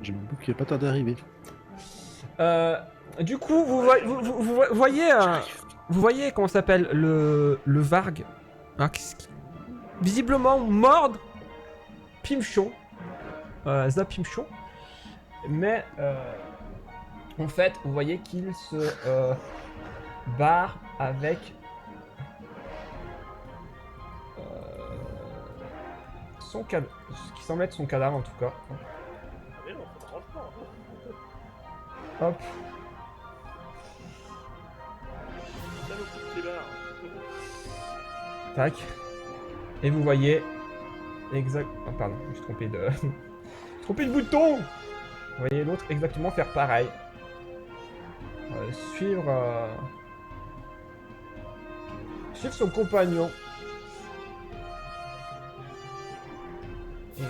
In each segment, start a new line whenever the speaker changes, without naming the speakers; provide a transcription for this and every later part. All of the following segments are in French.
J'ai mon bouc qui est pas tardé d'arriver.
Du coup, vous voyez, vous voyez comment s'appelle le Varg, hein, visiblement mordre Pimchon, Zapimchon, mais en fait, vous voyez qu'il se barre avec son cadavre, ce qui semble être son cadavre en tout cas.
Ah mais non, ça ne rentre pas.
Hop.
Salope de clébard.
Tac. Et vous voyez exact. Oh, pardon, je me suis trompé de. trompé de bouton. Vous voyez l'autre exactement faire pareil. Suivre. Suivre son compagnon. Et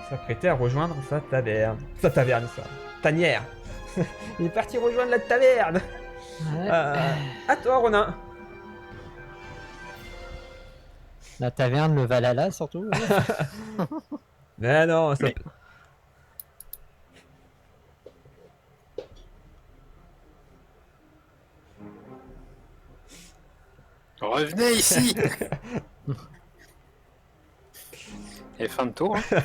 s'apprêter à rejoindre sa taverne. Sa taverne, ça. Tanière. Il est parti rejoindre la taverne.
Ouais.
À toi, Ronin.
La taverne, le Valhalla surtout.
Mais non, ça.
Mais- Revenez ici. Et fin de tour. Hein.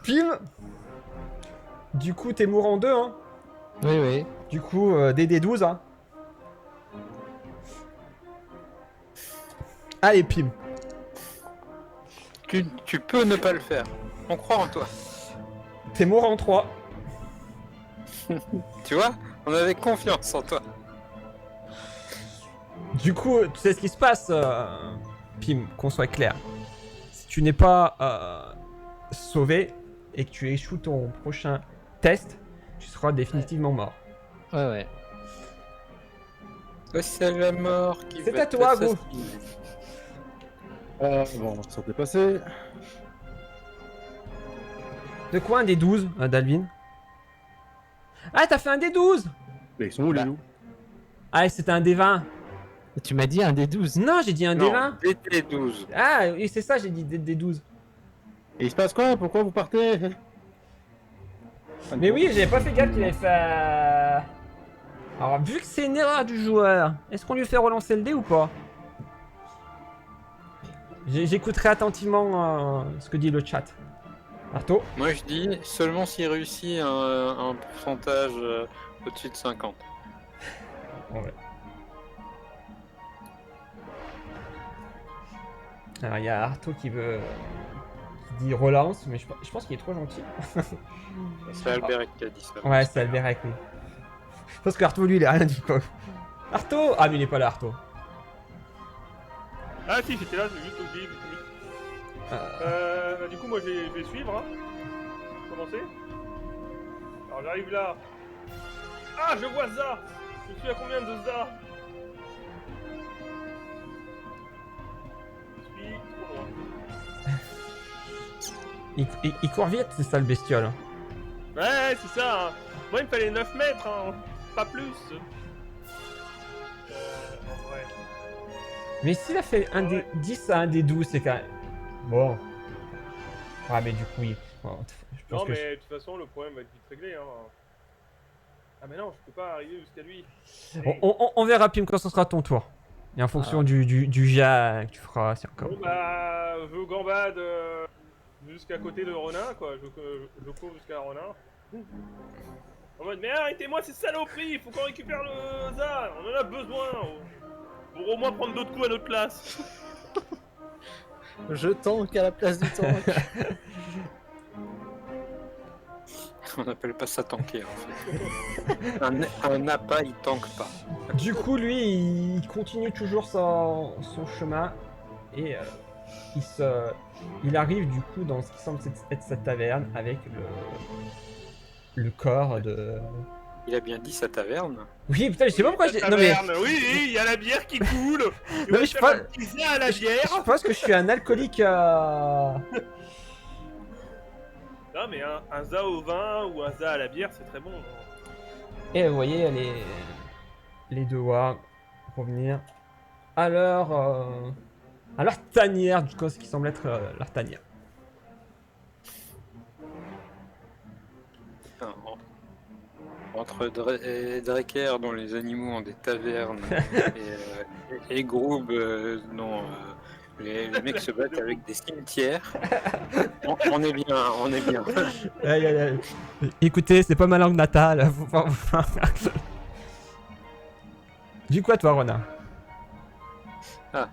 Pim. Du coup, t'es mourant 2, hein.
Oui, oui.
Du coup, DD12, hein. Allez, Pim.
Tu peux ne pas le faire. On croit en toi.
T'es mourant 3.
Tu vois, on avait confiance en toi.
Du coup, tu sais ce qui se passe, Pim, qu'on soit clair. Si tu n'es pas sauvé et que tu échoues ton prochain test, tu seras définitivement mort.
Ouais, ouais.
Toi, c'est la mort qui
C'est
va
à toi, Go.
t'assassiner.
Bon, ça s'est passé.
De quoi un des 12, Dalvin? Ah, t'as fait un des 12.
Mais ils sont où les
Bah.
loups?
Ah, c'était un des 20.
Tu m'as dit un des 12.
Non, j'ai dit un des
Non,
20.
DT12.
Ah, oui, c'est ça, j'ai dit des 12.
Et il se passe quoi? Pourquoi vous partez?
Mais oui, j'avais pas fait gaffe qu'il avait fait. Alors, vu que c'est une erreur du joueur, est-ce qu'on lui fait relancer le dé ou pas? J'écouterai attentivement ce que dit le chat. Arto?
Moi, je dis seulement s'il réussit un pourcentage au-dessus de 50.
Ouais. Alors, il y a Arto qui veut. Qui dit relance, mais je pense qu'il est trop gentil.
C'est Albert qui a dit ça.
Ouais, c'est Albert, oui. Je pense que Arto, lui, il a rien dit quoi. Arto! Ah, mais il est pas là, Arto.
Ah si, j'étais là, j'ai juste oublié. Bah, du coup, moi, je vais suivre. Hein. Commencer. Alors, j'arrive là. Ah, je vois ça. Je suis à combien de ça? Je suis trop loin.
Il court vite, c'est ça le bestiole.
Ouais, c'est ça. Hein. Moi, il me fallait 9 mètres, hein. Pas plus. Ouais.
Mais s'il a fait un des 10 à un des 12, c'est quand même. Bon. Ah, mais du coup, oui. Bon, je pense
Non,
que
mais de toute façon, le problème va être vite réglé. Hein. Ah, mais non, je peux pas arriver jusqu'à lui.
on verra, Pim, quand ce sera ton tour. Et en fonction du jet que tu feras, c'est encore.
Bon, bah, je gambade jusqu'à côté de Ronin, quoi. Je cours jusqu'à Ronin. En mode, mais arrêtez-moi ces saloperies, il faut qu'on récupère le ZA, on en a besoin. Pour au moins prendre d'autres coups à notre place.
Je tank à la place du tank.
On n'appelle pas ça tanker en fait. un appât, il tank pas.
Du coup, lui, il continue toujours son chemin. Et il arrive du coup dans ce qui semble être sa taverne avec le corps de.
Il a bien dit sa taverne.
Oui, putain, je sais pas pourquoi j'ai. Non mais.
Taverne, oui, il y a la bière qui coule. Il
Non,
va
mais
se
je
faire
pense-
un petit ZA à la bière.
Je pense que je suis un alcoolique.
Non, mais un ZA au vin ou un ZA à la bière, c'est très bon.
Et vous voyez les deux wargs revenir à leur tanière, du coup, ce qui semble être leur tanière.
entre Drecker, dont les animaux ont des tavernes, et Groob, dont les mecs se battent avec des cimetières, on est bien, on est bien.
Aïe, aïe, aïe. Écoutez, c'est pas ma langue natale. Du coup, à toi, Ronin.
Ah,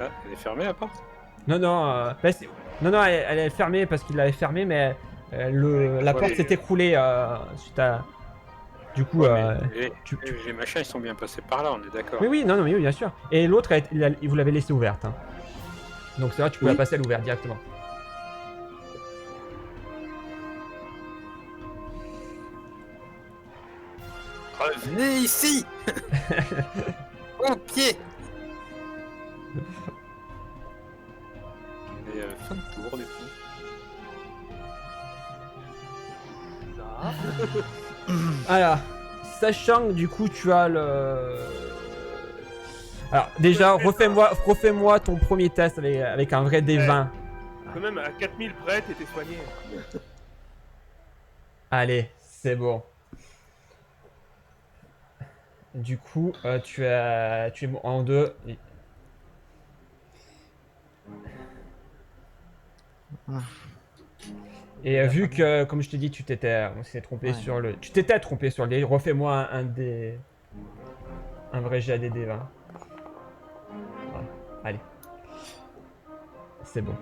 Ah, elle est fermée la porte?
Non, non, non, elle est fermée parce qu'il l'avait fermée, mais la porte s'est écroulée suite à. Du coup,
Les machins, ils sont bien passés par là, on est d'accord.
oui, oui, non, non, oui, bien sûr. Et l'autre, vous l'avez laissée ouverte. Hein. Donc c'est vrai, tu peux la passer à l'ouvert directement.
Revenez ici. Au pied. Et fin de tour, du coup.
Alors, sachant que du coup tu as le... Alors déjà, refais-moi ton premier test avec un vrai D20.
Quand même, à 4000 près, t'étais soigné.
Allez, c'est bon. Du coup, tu es en 2. Et vu que, comme je t'ai dit, on s'est trompé sur le... Tu t'étais trompé sur le... Refais-moi un vrai jet à DD20. Voilà. Allez. C'est bon.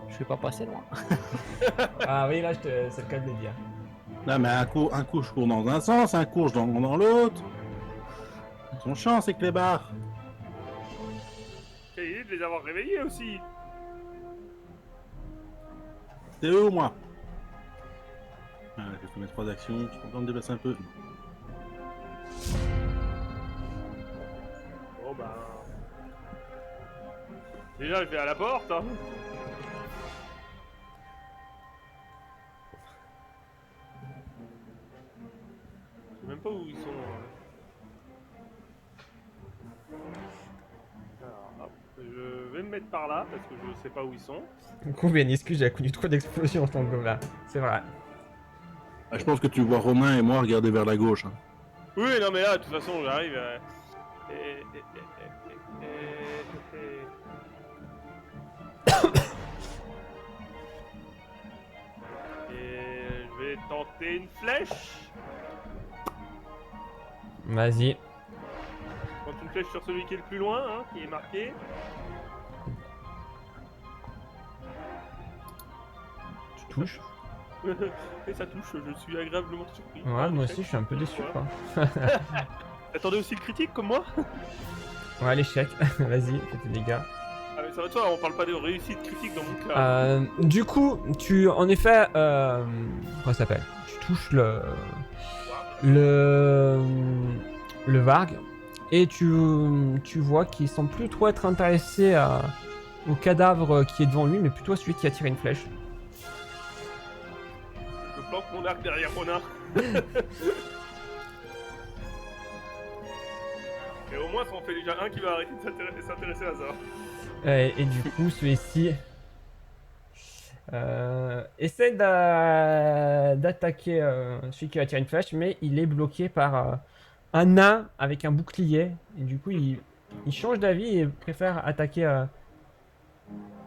Je vais pas passer loin.
Ah oui, là, c'est le cas de le dire.
Non, mais un coup, je cours dans un sens, un coup, je dans l'autre. Ils sont chiants, ces clébards.
Quelle idée de les avoir réveillés aussi.
C'est eux ou moi? Ah, je vais faire mes 3 actions, je peux me déplacer un peu.
Bon bah... Déjà, je vais à la porte, hein. Je sais même pas où ils sont. Alors, hop, je vais me mettre par là, parce que je sais pas où ils sont.
Du coup, bien excuse, j'ai connu trop d'explosions en tant que là. C'est vrai.
Ah, je pense que tu vois Romain et moi regarder vers la gauche. Hein.
Oui, non mais là, de toute façon, j'arrive. Et je vais tenter une flèche.
Vas-y.
Je tente une flèche sur celui qui est le plus loin, hein, qui est marqué.
Tu touches.
Et ça touche, je suis agréablement surpris.
Ouais, moi aussi, je suis un peu déçu, quoi.
T'attendais aussi le critique comme moi?
Ouais, l'échec. Vas-y, fais tes dégâts.
Ah mais ça va de soi, on parle pas de réussite critique dans mon cas.
Du coup, en effet, comment ça s'appelle? Tu touches le Varg et tu vois qu'il semble plus trop être intéressé au cadavre qui est devant lui, mais plutôt à celui qui a tiré une flèche.
Je planque mon arc derrière Ronin. Et au moins ça en fait déjà un qui va arrêter de s'intéresser à ça.
Et du coup, celui-ci essaie d'attaquer celui qui a tiré une flèche, mais il est bloqué par un nain avec un bouclier. Et du coup, il change d'avis et préfère attaquer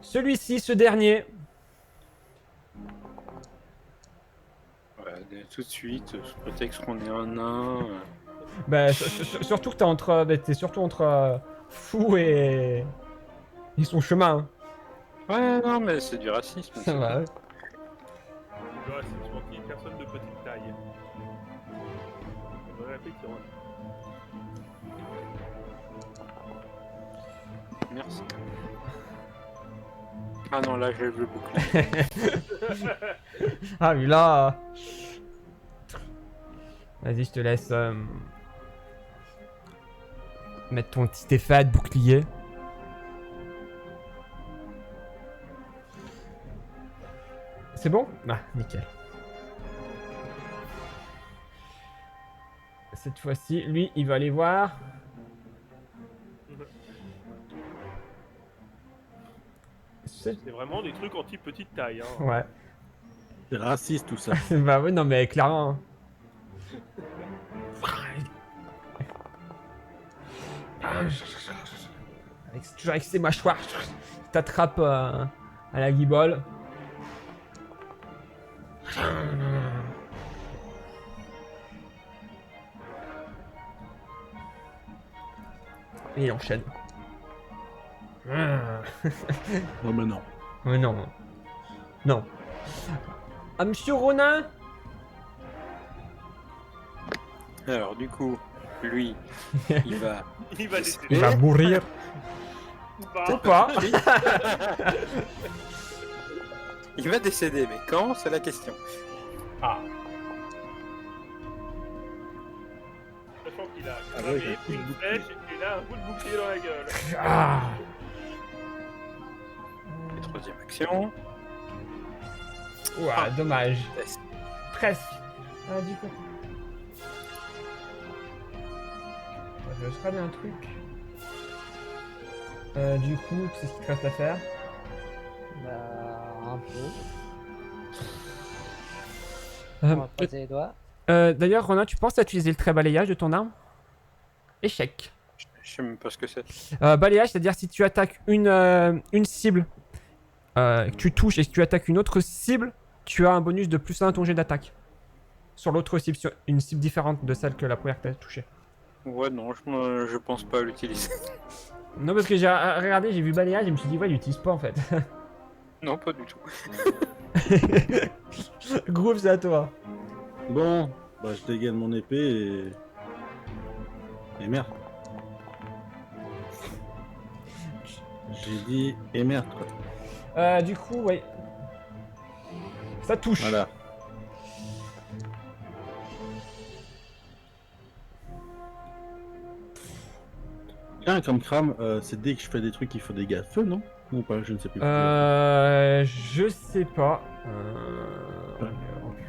celui-ci, ce dernier.
Ouais, tout de suite, sous prétexte qu'on est un nain.
Bah, surtout que t'es surtout entre Fou et son chemin. Hein.
Ouais, non, mais c'est du racisme.
Ça va. Ouais.
Je reste tranquille, personne de petite taille. Je vais répéter, Ronin.
Merci. Ah non, là, j'ai le bouclier.
Ah, mais là. Vas-y, je te laisse mettre ton petit effet de bouclier. C'est bon? Ah, nickel. Cette fois-ci, lui, il va aller voir sais.
C'est vraiment des trucs anti-petite taille. Hein.
Ouais.
C'est raciste tout ça.
Bah oui, non, mais clairement. Hein. Toujours avec ses mâchoires, il t'attrape à la guibole. Et il enchaîne.
Oh mais non.
Mais non. Non. Ah, monsieur Ronin?
Alors du coup, lui, il va...
Il va décéder.
Il va mourir.
Ou pas.
Ou pas.
Il va décéder, mais quand, c'est la question.
Ah.
Sachant qu'il a
Ah
cramé,
ouais, j'ai un coup de
une
bouclier.
flèche et là un coup de bouclier dans la gueule.
Ah.
Et troisième action.
Ouah, dommage.
Test.
Presque. Ah, du coup. Je vais juste regarder un truc. Du coup, tu sais ce qu'il te reste à faire.
Bah, un peu.
Euh,
On va croiser les doigts.
D'ailleurs, Ronin, tu penses à utiliser le trait balayage de ton arme? Échec.
Je sais même pas ce que c'est.
Balayage, c'est-à-dire si tu attaques une cible, que tu touches et que tu attaques une autre cible, tu as un bonus de +1 à ton jet d'attaque. Sur l'autre cible, sur une cible différente de celle que la première que tu as touchée.
Ouais, non, je pense pas l'utiliser.
Non, parce que j'ai regardé, j'ai vu balayage et je me suis dit, ouais, il l'utilise pas en fait.
Non, pas du tout.
Groove, c'est à toi.
Bon, bah je dégaine mon épée et merde. J'ai dit et merde quoi.
Du coup, ouais. Ça touche.
Voilà. Tiens, comme crame, c'est dès que je fais des trucs, il faut des dégâts de feu, non? Ou pas, je ne sais plus.
Je sais pas.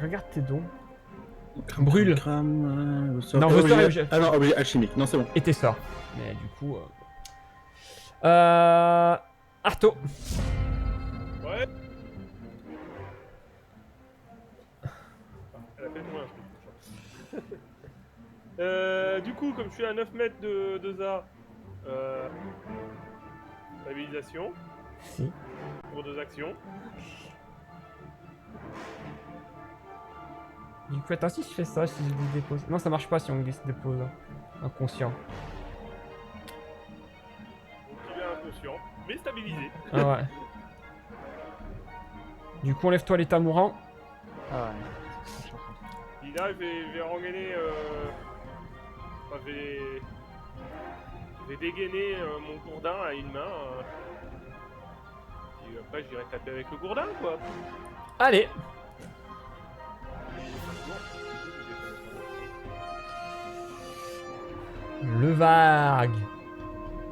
Regarde tes dons. brûle.
Crame,
Non,
objet-
ressort et objet.
Ah non, objet alchimique, non c'est bon.
Et tes sorts. Mais du coup. Arto.
Ouais. Elle a fait moins. Du coup, comme je suis à 9 mètres de ça, stabilisation
Si.
pour 2 actions.
Du coup, attends, si je fais ça, si je glisse dépose. Non, ça marche pas si on glisse dépose. Inconscient.
Donc il est inconscient, mais stabilisé.
Ah ouais. Du coup, enlève-toi l'état mourant.
Ah ouais.
Et là, je vais rengainer. Enfin, je vais dégainer mon gourdin à une main. Et après, j'irai taper avec le gourdin, quoi.
Allez. Le Varg.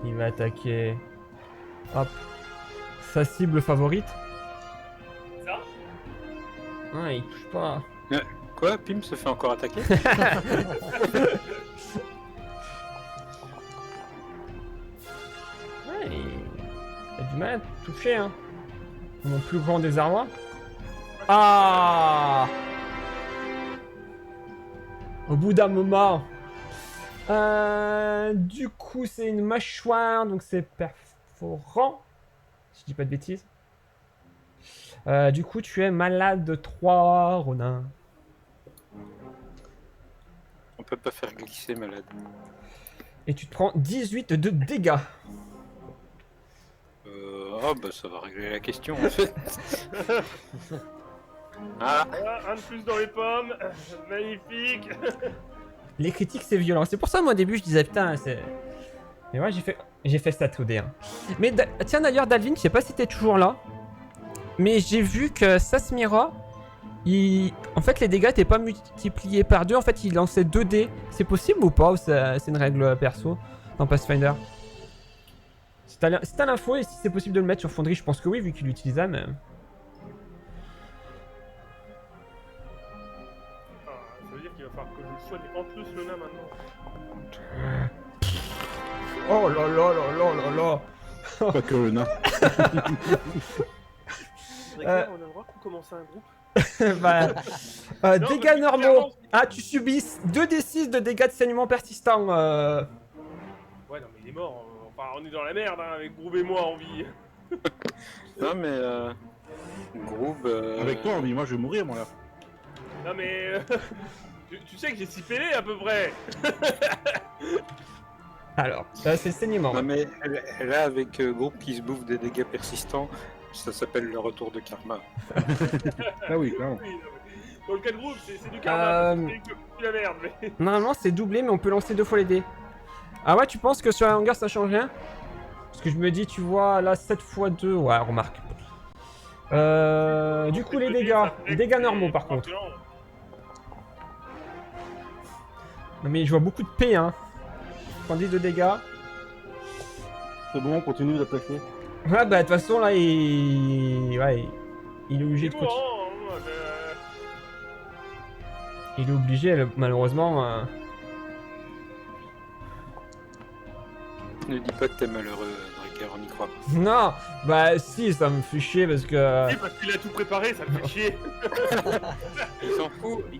Il va attaquer. Hop. Sa cible favorite.
Ça
Ah, il touche pas.
Quoi? Pim se fait encore attaquer?
Ouais, il a du mal à toucher, hein. Mon plus grand désarroi. Ah! Au bout d'un moment. Du coup, c'est une mâchoire, donc c'est perforant. Si je dis pas de bêtises. Du coup, tu es malade de 3, Ronin.
On peut pas faire glisser malade.
Et tu te prends 18 de dégâts.
Ah bah ça va régler la question en fait. Ah,
Voilà, un de plus dans les pommes. Magnifique.
Les critiques, c'est violent. C'est pour ça, moi, au début, je disais, putain, c'est... Mais ouais, j'ai fait stat au D1. Mais tiens, d'ailleurs, Dalvin, je sais pas si t'es toujours là. Mais j'ai vu que Sasmira, en fait, les dégâts n'étaient pas multipliés par 2. En fait, il lançait 2 dés. C'est possible ou pas? Ou c'est une règle perso dans Pathfinder? Si t'as l'info et si c'est possible de le mettre sur Fonderie, je pense que oui, vu qu'il l'utilisa, mais...
Ah, ça veut dire qu'il va falloir que je soigne en plus le nain maintenant.
Oh là là là là là là.
Pas que le nain.
Dracaire, on a le droit de commencer un groupe.
Bah,
Non,
dégâts
parce que
normaux.
clairement-
Ah, tu subis 2d6 de dégâts de saignement persistant.
Ouais, non, mais il est mort. Enfin, on est dans la merde hein, avec Groove et moi en vie.
Non, mais. Groove.
Avec toi, mais moi je vais mourir, moi là.
Non, mais. tu sais que j'ai 6 PV à peu près.
Alors, là, c'est le saignement.
Non, mais là, avec Groove qui se bouffe des dégâts persistants, ça s'appelle le retour de karma.
Ah oui, clairement.
Oui, non, mais dans le cas de Groove, c'est du karma. C'est la merde, mais.
Normalement, c'est doublé, mais on peut lancer 2 fois les dés. Ah ouais, tu penses que sur la longueur, ça change rien? Parce que je me dis, tu vois, là, 7 x 2, ouais, remarque. Du coup, les dégâts normaux, par contre. Non mais je vois beaucoup de P, hein. 10 de dégâts.
C'est bon, on continue d'attaquer.
Ouais, bah, de toute façon, là, il... Ouais, il est obligé de continuer. Il est obligé, malheureusement...
Ne dis pas que t'es malheureux, Dracaire, on y croit.
Non, bah si, ça me fait chier parce que...
Oui, parce qu'il a tout préparé, ça me fait chier.
Il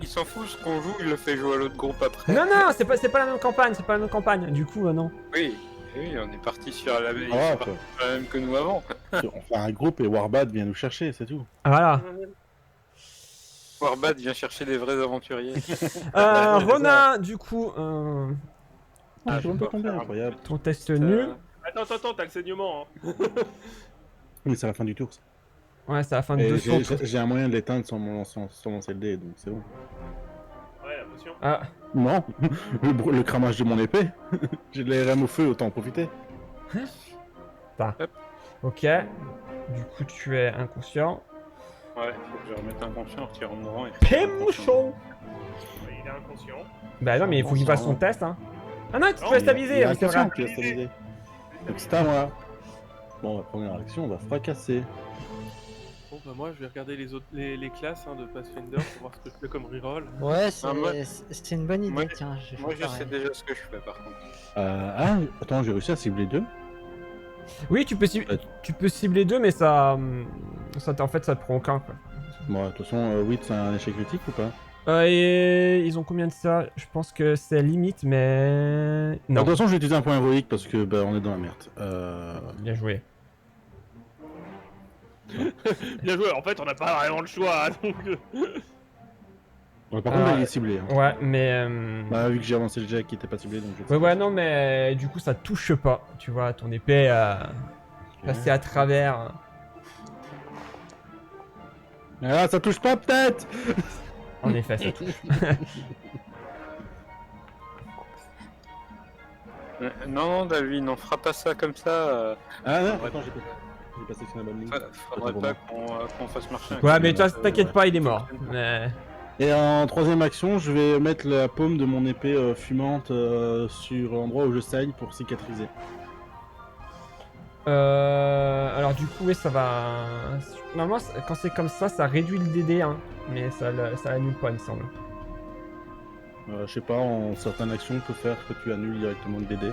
s'en fout, ce qu'on joue, il le fait jouer à l'autre groupe après.
Non, non, c'est pas la même campagne, c'est pas la même campagne. Du coup, non.
Oui, on est parti sur la, ils
Ah,
sont partis sur la même que nous avant.
On fait un groupe et Warbad vient nous chercher, c'est tout.
Ah, voilà.
Warbad vient chercher des vrais aventuriers.
Ronin, du coup,
Ah, je
je
suis
peux
pas tombé,
faire un-
incroyable.
ton test nul.
Attends, t'as le saignement. Hein.
Mais c'est à la fin du tour. Ça.
Ouais, c'est à la fin de
Et
200.
j'ai un moyen de l'éteindre sans mon lancer le dé, donc c'est bon.
Ouais, la potion.
Ah,
Non, le cramage de mon épée. J'ai de l'ARM au feu, autant en profiter.
ok. Du coup, tu es inconscient.
Ouais, faut que je remette inconscient en retirant mon rang.
Pémouchon.
Ouais, il est inconscient.
Bah non, mais il faut qu'il fasse son test, hein. Ah non, tu te
Non,
fais
mais
stabiliser,
Il est
oui, c'est vrai.
inconscient, tu l'as stabilisé. Donc c'est à moi. Bon, la première action, on va fracasser.
Bon, bah moi, je vais regarder les autres les classes hein, de Pathfinder pour voir ce que je fais comme reroll.
Ouais,
moi-
c'est une bonne idée,
moi-
tiens. Je vais
Moi,
faire
je sais
pareil.
déjà ce que je fais par contre.
Ah, attends, j'ai réussi à cibler 2.
Oui, tu peux cibler 2, mais ça... en fait, ça te prend aucun, quoi.
Bon, de toute façon, 8 c'est un échec critique ou pas?
Et ils ont combien de ça? Je pense que c'est limite, mais...
De
Non,
toute façon, je vais utiliser un point héroïque parce que bah, on est dans la merde.
bien joué.
Bien joué, en fait, on n'a pas vraiment le choix, hein, donc...
Par contre, là, il est ciblé. Hein.
Ouais, mais...
Bah, vu que j'ai avancé le jet qui était pas ciblé, donc je vais
Ouais, non, mais du coup, ça touche pas. Tu vois, ton épée passé à travers.
Ah, ça touche pas, peut-être.
En effet, ça touche.
Non, David, n'en fera pas ça comme ça.
Ah, non, attends, j'ai pas sélectionné la bonne ligne.
Faudrait pas qu'on fasse marcher un
Ouais, mais
camion,
toi, t'inquiète pas, il est mort. Mais...
Et en troisième action, je vais mettre la paume de mon épée fumante sur l'endroit où je saigne pour cicatriser.
Alors du coup, oui, ça va... Normalement, quand c'est comme ça réduit le DD, hein. Mais ça annule pas, il me semble.
Je sais pas, en certaines actions, on peut faire que tu annules directement le DD.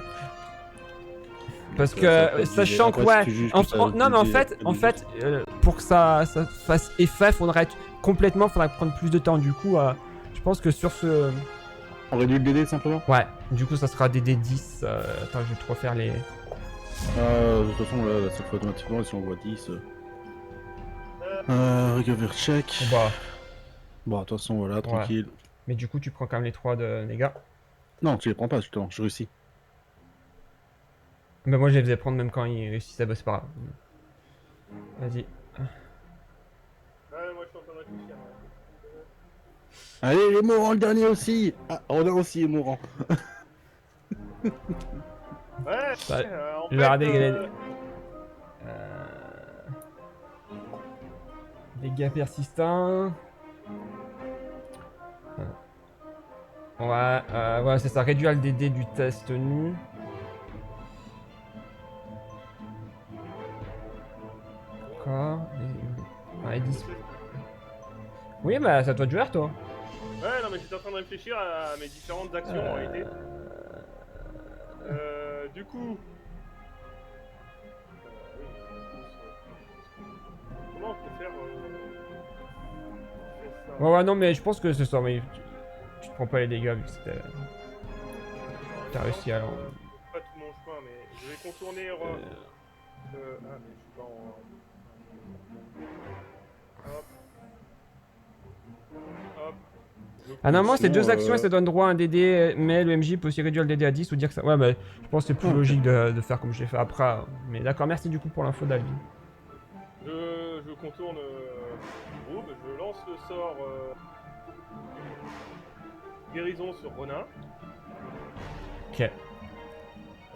Parce
Ça va
que,
pas
sachant
diviser.
que,
Après,
ouais...
si tu juges
en-
que ça
non, mais en
divise,
fait, pour que ça fasse effet, faudrait prendre plus de temps. Du coup, je pense que sur ce...
On réduit le DD simplement.
Ouais, du coup, ça sera DD 10. Attends, je vais te refaire les...
De toute façon, là, ça fait automatiquement si on voit 10. Recover check.
Bah,
Bon, de toute façon, voilà, tranquille.
mais du coup, tu prends quand même les 3 de dégâts.
Non, tu les prends pas, justement, je réussis.
Bah, moi, je les faisais prendre même quand ils réussissaient, bah, c'est pas grave. Vas-y.
Ouais, moi, je suis en train de réfléchir. Ouais.
Allez, les mourants, le dernier aussi. Ah, Ronin aussi est mourant.
Ouais,
Bah,
en
je vais regarder les... Dégâts persistants. Ouais, c'est ça, réduire le DD du test nu. D'accord. Ouais, 10. Oui, bah ça doit te jouer, toi.
Ouais, non, mais j'étais en train de réfléchir à mes différentes actions en réalité. Du coup. Moi, on peut faire ça.
Ouais, non, mais je pense que c'est ça, mais tu te prends pas les dégâts vu que c'était. T'as réussi à.
Pas tout mon chemin, mais je vais contourner. Ah, mais je suis pas en. Hop. Hop.
Ah non, moi c'est
Sinon,
deux actions et ça donne droit à un DD, mais le MJ peut aussi réduire le DD à 10 ou dire que ça. Ouais, mais je pense que c'est plus
Ok.
logique de faire comme j'ai fait après. Hein. Mais d'accord, merci du coup pour l'info d'Alvin.
Je contourne le groupe, je lance le sort guérison sur Ronin.
Ok.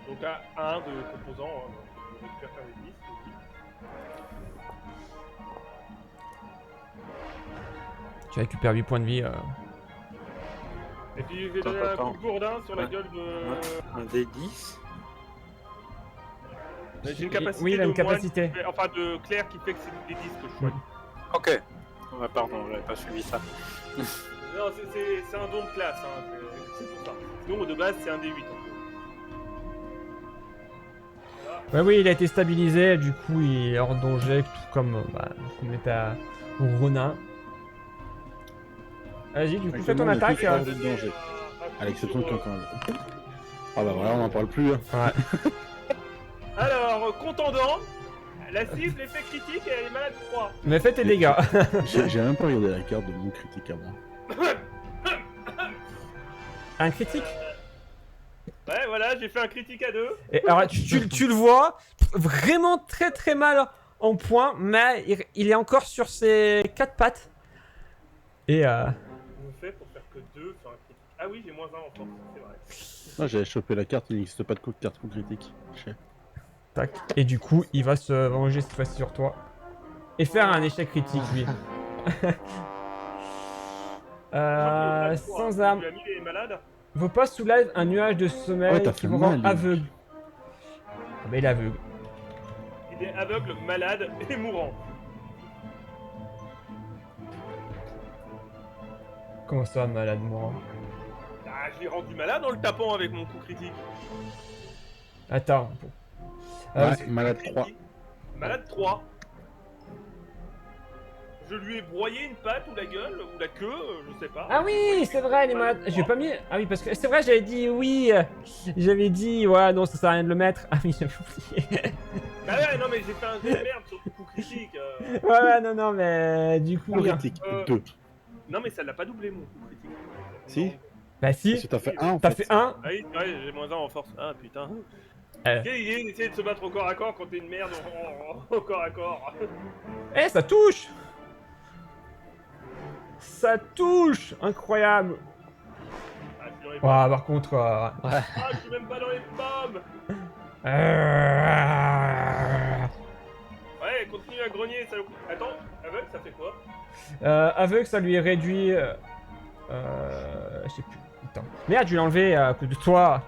Donc à 1 de composants, hein, donc je récupère faire les 10.
Tu récupères 8 points de vie.
Et puis je vais
Attends,
donner un
attends.
coup de gourdin sur la
Ouais.
gueule de...
Un D10.
J'ai une capacité
Oui, il a une
de moins-
capacité.
Enfin de Claire qui fait que c'est des 10 que je choisis.
Ok. Ouais, pardon, j'avais pas suivi ça.
Non, c'est un don de classe, hein, c'est pour ça. Sinon de base c'est un D8 en fait. Voilà.
Ouais, oui, il a été stabilisé, du coup il est hors danger, tout comme on était à Ronin. Vas-y, du coup fais ton
Actuellement, on est
attaque.
tous hors de danger. À l'exception de
quelqu'un.
quelqu'un. Ah bah voilà, on n'en parle plus. Hein.
Ouais.
Alors, contendant, la cible, l'effet critique, elle est malade 3.
Mais fais tes dégâts.
J'ai même pas regardé la carte de mon critique à moi.
Un critique.
Ouais, voilà, j'ai fait un critique à 2.
Et alors tu le vois, vraiment très très mal en point, mais il est encore sur ses 4 pattes. Et
Je fais pour faire que 2, faire un critique. Ah oui, j'ai moins 1 en force, c'est vrai.
Ah, j'avais chopé la carte, il n'existe pas de carte coup critique. Je sais.
tac. Et du coup, il va se venger cette fois-ci sur toi. Et faire un échec critique, lui. Sans arme.
Tu as mis les malades.
Vos pas soulèvent un nuage de sommeil
Ouais, t'as
qui
fait
vous
mal,
rend
lui.
aveugle. Ah bah il est aveugle.
Il est aveugle, malade et mourant.
Comment ça, malade mourant?
Ah, je l'ai rendu malade en le tapant avec mon coup critique.
Attends.
Ouais, malade 3.
Malade 3. Je lui ai broyé une patte ou la gueule ou la queue, je sais pas.
Ah oui, c'est vrai, il est malade. J'ai pas mis. Ah oui, parce que c'est vrai, j'avais dit oui. J'avais dit, ouais, non, ça sert à rien de le mettre. Ah oui, j'avais oublié.
Bah ouais, non mais j'ai fait un jeu de merde sur le coup critique.
Ouais, non, mais du coup.
Coup critique, 2.
Non mais ça l'a pas doublé mon coup critique.
Si.
Non.
Bah
Parce
si,
que t'as fait 1 en
t'as
fait.
fait 1.
Ah oui, ouais, j'ai moins 1 en force. Ah putain.
Euh.
Quelle idée d'essayer de se battre au corps à corps quand t'es une merde au corps à corps.
Eh, ça touche. Ça touche. Incroyable.
Ah, je suis dans les
Ouais,
pommes.
par contre.
Ah, je suis même pas dans les pommes. Ouais, continue à grogner, ça. Attends, aveugle, ça fait quoi?
Aveugle, ça lui est réduit. Je sais plus. Attends. Merde, je l'ai enlevé à cause de toi.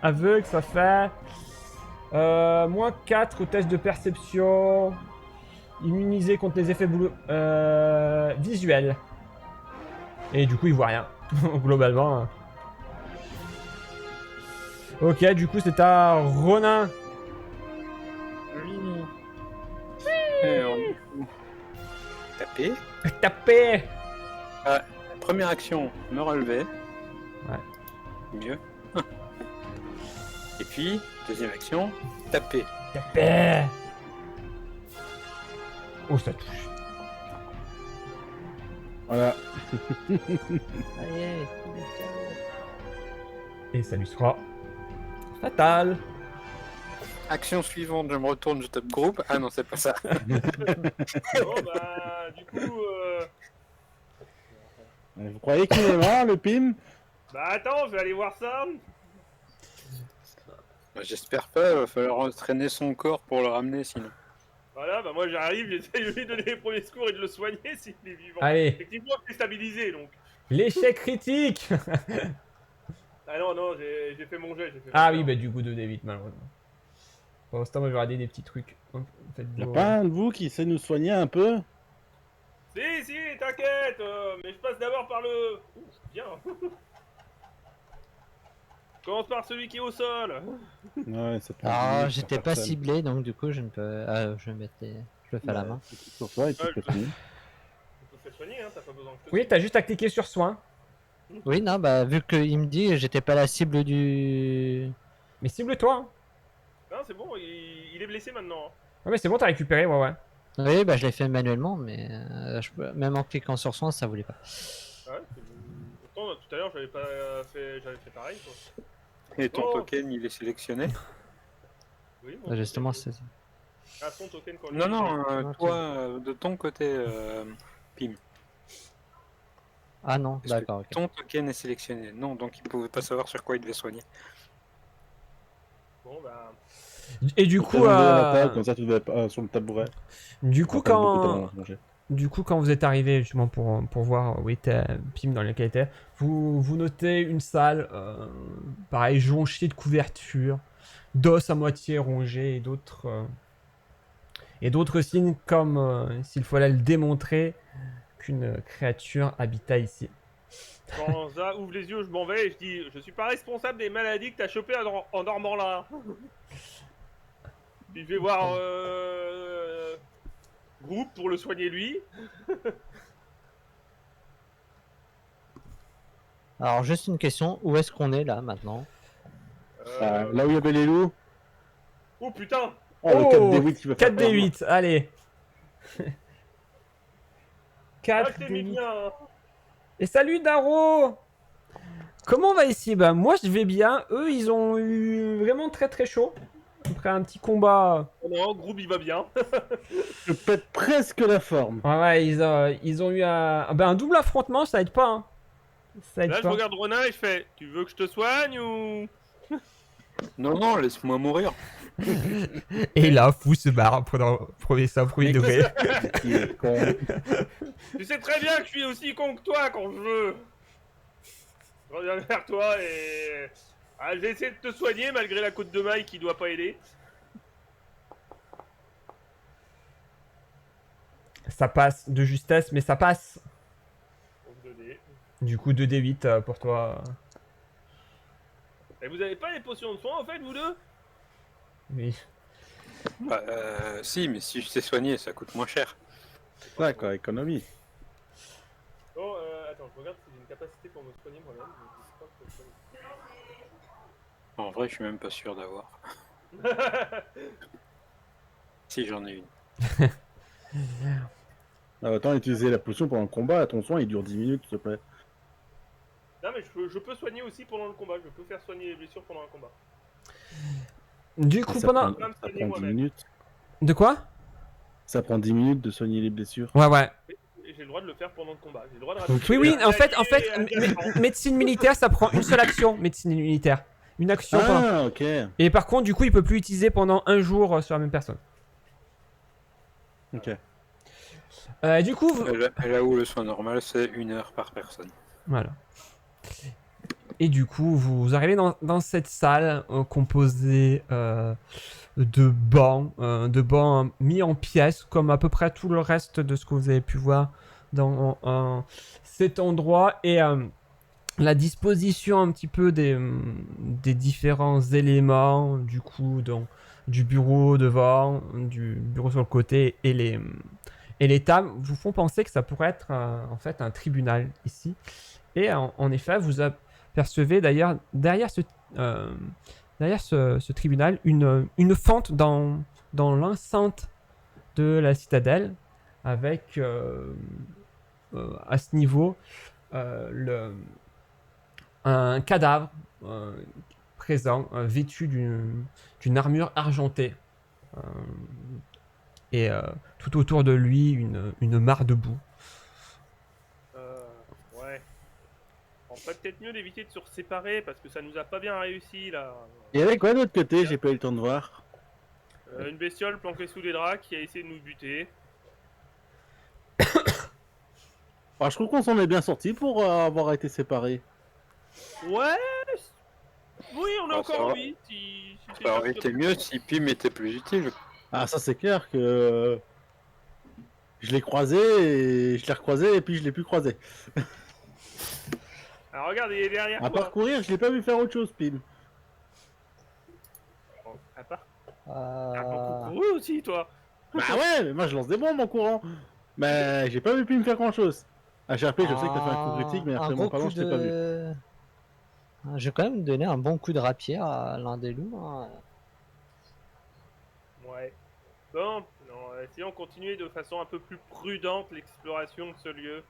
Aveugle, ça fait. Moins 4 au test de perception. Immunisé contre les effets visuels. Et du coup, il voit rien. Globalement. Hein. Ok, du coup, c'est à Ronin.
Et taper.
Taper.
Première action, me relever.
Ouais.
Mieux. Et puis, deuxième action, taper.
Taper. Oh, ça touche.
Voilà.
Allez,
Et ça lui sera fatal.
Action suivante, je me retourne, je tape groupe. Ah non, c'est pas ça.
Bon bah, du coup,
Vous croyez qu'il est mort, le PIM?
bah attends, je vais aller voir ça.
J'espère pas, il va falloir entraîner son corps pour le ramener sinon.
Voilà, bah moi j'arrive, j'essaie de lui donner les premiers secours et de le soigner s'il est vivant.
Allez,
Effectivement, c'est stabilisé donc.
l'échec critique.
Ah non, non, j'ai fait mon jet. J'ai fait
Ah
mon
oui,
jet.
bah du coup 2d8 malheureusement. Pour l'instant, moi je vais regarder des petits trucs. Faites
Y'a
vos-
pas un de vous qui sait nous soigner un peu?
Si, t'inquiète, mais je passe d'abord par le. Ouh, bien. Je commence par celui qui est au sol.
Ouais, c'est pas.
Ah,
mieux,
j'étais
faire
pas
seul.
ciblé, donc du coup, je ne peux. Ah, je mettais. Je le fais à la main.
Sur toi et tu
Ouais,
fais
je-
soigner.
On peut te soigner, hein, t'as pas besoin que je te
Oui, t'as juste à cliquer sur soin.
Oui, non, bah vu qu'il me dit j'étais pas la cible du...
Mais cible-toi. Hein.
Non, c'est bon, il est blessé maintenant. Hein.
Ouais, mais c'est bon, t'as récupéré, ouais, ouais.
Oui, bah je l'ai fait manuellement, mais même en cliquant sur soin, ça voulait pas.
Ouais, pourtant, tout à l'heure, j'avais fait pareil, quoi.
Et ton
Oh.
token, il est sélectionné?
Oui,
Bah, justement, c'est...
Ah, son token quand
Non, non,
Ok.
toi, de ton côté, Pim.
Ah non,
Est-ce que
d'accord, ok.
ton token est sélectionné? Non, donc il pouvait pas savoir sur quoi il devait soigner.
Bon, bah.
Et du
Faut
coup,
te demander à la table, comme ça tu devais sur le tabouret.
du coup,
Après, beaucoup de temps
quand,
à manger.
du coup, quand vous êtes arrivé justement pour voir où était Pim dans lequel était, vous notez une salle, pareil, jonchée de couvertures, d'os à moitié rongés et d'autres signes comme s'il fallait le démontrer qu'une créature habitait ici.
Quand Ça ouvre les yeux, je m'en vais et je dis je suis pas responsable des maladies que t'as chopées en dormant là. Puis je vais voir Groupe pour le soigner lui.
Alors juste une question, où est-ce qu'on est là maintenant?
Là où il y avait les loups.
Oh putain.
Oh, le 4D8 qui va faire peur.
4D8, allez.
Ah, je t'ai mis
4D8.
bien. Hein.
Et salut Daro. Comment on va ici? Bah moi je vais bien. Eux ils ont eu vraiment très très chaud. Après un petit combat.
Oh non, Groupe il va bien.
Je pète presque la forme.
Ouais, ils ont eu un double affrontement, ça aide pas. Hein. Ça aide
Là, je
pas.
regarde Ronin et je fais tu veux que je te soigne ou.
Non, non, laisse-moi mourir.
Et là, Fou se barre premier
Mais
degré.
Qui est con.
Tu sais très bien que je suis aussi con que toi quand je veux. Je reviens vers toi et. Ah, je vais essayer de te soigner malgré la côte de maille qui doit pas aider.
Ça passe de justesse, mais ça passe.
Donc 2D.
Du coup 2D8 pour toi.
Et vous avez pas les potions de soin en fait, vous deux?
Oui.
Bah, si, mais si je t'ai soigné, ça coûte moins cher.
D'accord, économie.
Bon, attends, je regarde si j'ai une capacité pour me soigner moi-même. mais je sais pas pour soigner.
En vrai, je suis même pas sûr d'avoir. Si, j'en ai une.
Autant utiliser la potion pendant le combat. Ton soin il dure 10 minutes, s'il te plaît.
Non mais je peux soigner aussi pendant le combat, je peux faire soigner les blessures pendant un combat.
Du coup
Ça
pendant.
prend,
me
ça
soigner
prend 10
moi-même.
minutes.
De quoi?
Ça prend 10 minutes de soigner les blessures.
Ouais ouais.
Et j'ai le droit de le faire pendant le combat, j'ai le droit de
Oui oui. En fait
Allez,
médecine militaire ça prend une seule action. Médecine militaire. Une action.
Ah, ok.
Et par contre du coup il peut plus utiliser pendant un jour sur la même personne.
Ok.
Du coup.
Là où le soin normal, c'est 1 heure par personne.
Voilà. Et du coup, vous arrivez dans cette salle composée de bancs mis en pièces, comme à peu près tout le reste de ce que vous avez pu voir dans cet endroit. Et la disposition un petit peu des différents éléments, du coup, donc, du bureau devant, du bureau sur le côté et les tables, vous font penser que ça pourrait être en fait un tribunal ici. Et en effet, vous apercevez d'ailleurs derrière ce tribunal une fente dans l'enceinte de la citadelle avec à ce niveau un cadavre présent vêtu d'une armure argentée et tout autour de lui une mare de boue.
Ouais. On ferait peut-être mieux d'éviter de se séparer parce que ça nous a pas bien réussi là.
Il y avait quoi de l'autre côté? J'ai pas eu le temps de voir.
Une bestiole planquée sous les draps qui a essayé de nous buter.
Alors, je trouve qu'on s'en est bien sorti pour avoir été séparés.
Ouais. Oui, on est
Ah,
encore
ça
en
va.
8. Si
Ça aurait été mieux si Pim était plus utile.
Ah, ça c'est clair que je l'ai croisé et je l'ai recroisé et puis je l'ai plus croisé.
Alors regarde, il est derrière
À
toi.
part courir, je l'ai pas vu faire autre chose, Pim.
À part. T'as beaucoup couru aussi, toi.
Bah ouais, mais moi je lance des bombes en courant. Mais j'ai pas pu me faire grand chose. HRP, je sais que t'as fait un coup critique, mais après mon talent, je t'ai pas vu.
J'ai quand même donné un bon coup de rapier à l'un des loups. Hein.
Ouais. Bon, non, essayons de continuer de façon un peu plus prudente l'exploration de ce lieu.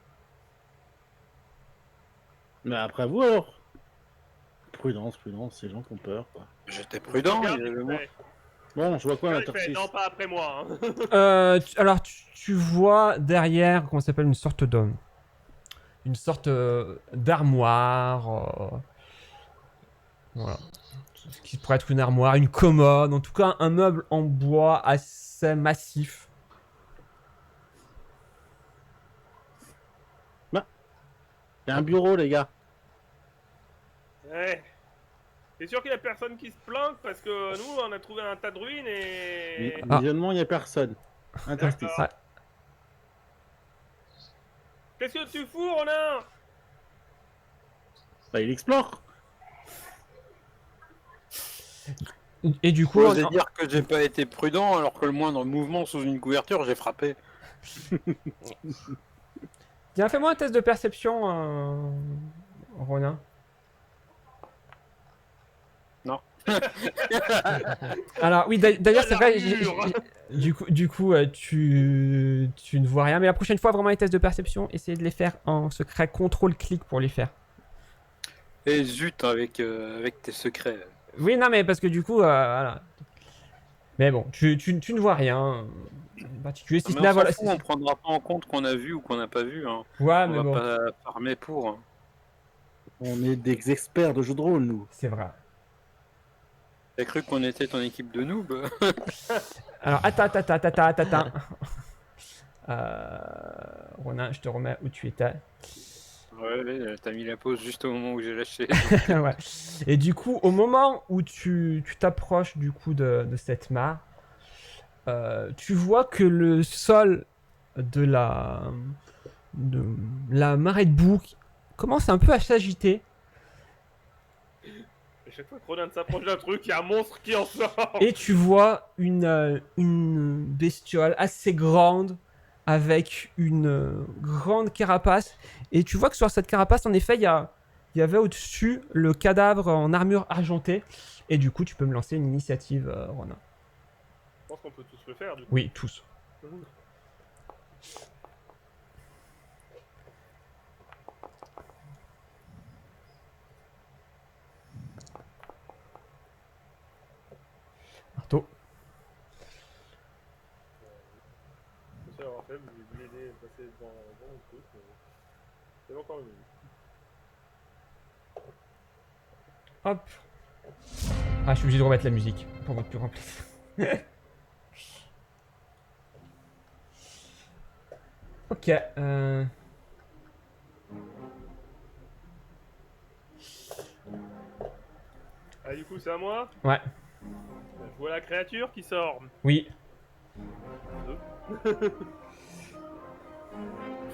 Mais après vous alors. Prudence, ces gens qui ont peur, quoi.
J'étais prudent,
Regarde,
il y avait moi.
fait.
Bon, je vois quoi à
Regarde, il fait,
l'interstice?
non, pas après moi. Hein.
Alors, tu vois derrière, comment ça s'appelle, une sorte d'homme. Une sorte d'armoire. Voilà. Ce qui pourrait être une armoire, une commode, en tout cas un meuble en bois assez massif.
Il y a un bureau, les gars.
Ouais. T'es sûr qu'il y a personne qui se planque parce que nous on a trouvé un tas de ruines et.
Ah.
Visuellement, il n'y a personne. Interstice.
D'accord. Qu'est-ce que tu fous, Ronin?
Bah, il explore.
Et du coup,
Vous osez dire que j'ai pas été prudent alors que le moindre mouvement sous une couverture, j'ai frappé.
tiens, fais-moi un test de perception, Ronin.
Non.
Alors oui, d'ailleurs c'est vrai,
L'armure.
du coup tu ne vois rien, mais la prochaine fois vraiment les tests de perception, essayez de les faire en secret, contrôle-clic pour les faire.
Et zut, avec tes secrets.
Oui, non mais parce que du coup, voilà. Mais bon, tu ne vois rien en particulier, si
Ah,
ce
mais
n'est
on s'en
voilà.
fout, on prendra pas en compte qu'on a vu ou qu'on n'a pas vu. Hein.
Ouais,
On
mais
va
bon,
pas farmer pour. Hein.
On est des experts de jeux de rôle, nous.
c'est vrai.
T'as cru qu'on était ton équipe de noobs?
Alors, attends. Ronin, je te remets où tu étais.
Ouais, t'as mis la pause juste au moment où j'ai lâché.
Ouais. Et du coup, au moment où tu t'approches du coup de cette mare, tu vois que le sol de la marée de boue commence un peu à s'agiter.
À chaque fois que Ronin s'approche d'un truc, il y a un monstre qui en sort.
Et tu vois une bestiole assez grande avec une grande carapace. Et tu vois que sur cette carapace, en effet, il y avait au-dessus le cadavre en armure argentée. Et du coup, tu peux me lancer une initiative, Ronin.
Je pense qu'on peut tous le faire du coup.
Oui, tous. Marteau.
Je sais avoir fait, vous voulez l'aider à passer devant le truc, mais. C'est encore une minute.
Hop. Ah, je suis obligé de remettre la musique pour votre plus grand plaisir. Ok.
Ah, du coup, c'est à moi.
Ouais.
Je vois la créature qui sort.
Oui.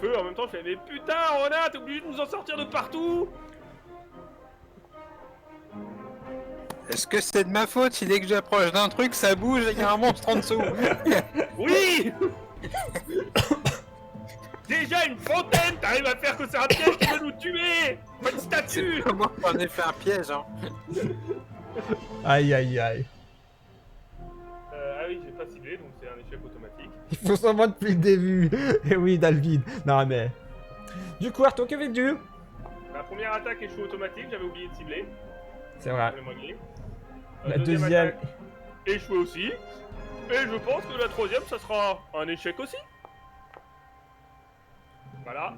Feu, en même temps, je fais, mais putain, Ronin, t'es obligé de nous en sortir de partout.
Est-ce que c'est de ma faute si dès que j'approche d'un truc, ça bouge et il y a un monstre en dessous?
Oui. Déjà une fontaine, t'arrives à faire que c'est un piège qui veut nous tuer. Pas une
C'est
statue.
pas moi qui en ai fait un piège. Hein.
Aïe, aïe, aïe.
Ah oui, j'ai pas ciblé, donc c'est un échec automatique.
Il faut s'en voir depuis le début. Et oui, David. Non, mais. Du coup, Arthur, que fais-tu?
La première attaque échoue automatique, j'avais oublié de cibler.
C'est vrai.
J'avais manqué.
La deuxième.
attaque échoue aussi. Et je pense que la troisième, ça sera un échec aussi. Voilà.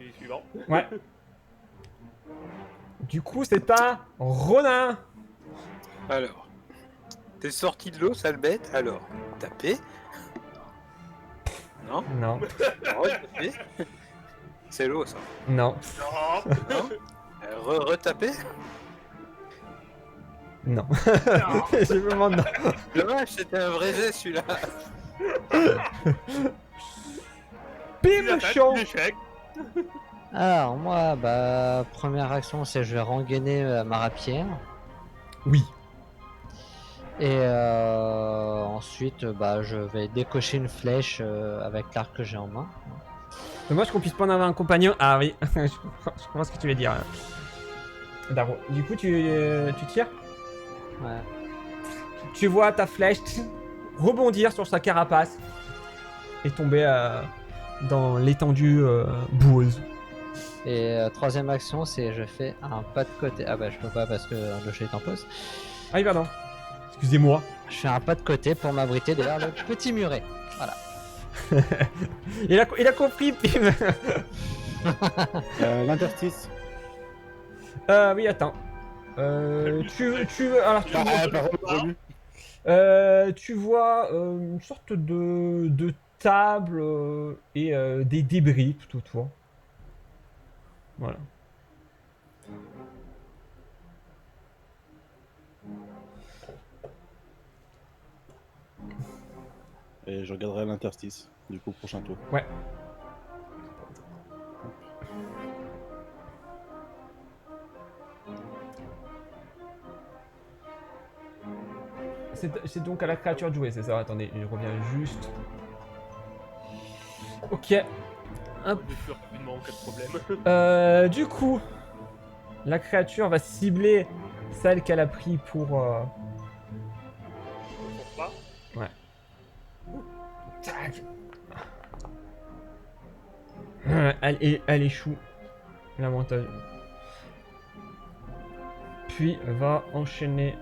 Et suivant.
Ouais. Du coup, c'est à Ronin.
Alors, t'es sorti de l'eau, sale bête. Alors, taper. Non,
Non.
retaper. C'est l'eau, ça.
Non.
Non.
Non. Retaper.
Non. J'ai vraiment non.
Dommage, c'était un vrai jet celui-là.
Bim,
Attaque,
champ.
échec.
Alors, moi, bah, première action, c'est je vais rengainer ma rapière.
Oui.
Et ensuite, bah, je vais décocher une flèche avec l'arc que j'ai en main.
Dommage qu'on puisse pas en avoir un compagnon. Ah oui, je comprends ce que tu veux dire. Daro. Du coup, tu tires.
Ouais.
Tu vois ta flèche rebondir sur sa carapace et tomber dans l'étendue boueuse.
Et troisième action, c'est je fais un pas de côté. Ah bah je peux pas parce que le chat est en pause.
Ah oui, pardon. Excusez-moi.
Je fais un pas de côté pour m'abriter derrière le petit muret. Voilà.
Il a compris, Pim.
L'interstice.
Oui, attends. Alors, tu vois une sorte de table et des débris tout autour. Voilà.
Et je regarderai l'interstice, du coup, prochain tour.
Ouais. C'est donc à la créature de jouer, c'est ça? Attendez, je reviens juste. Ok. Hop.
Je suis rapidement en cas de problème.
Du coup, la créature va cibler celle qu'elle a pris pour.
Pas.
Tac. Elle échoue. L'avantage. Puis va enchaîner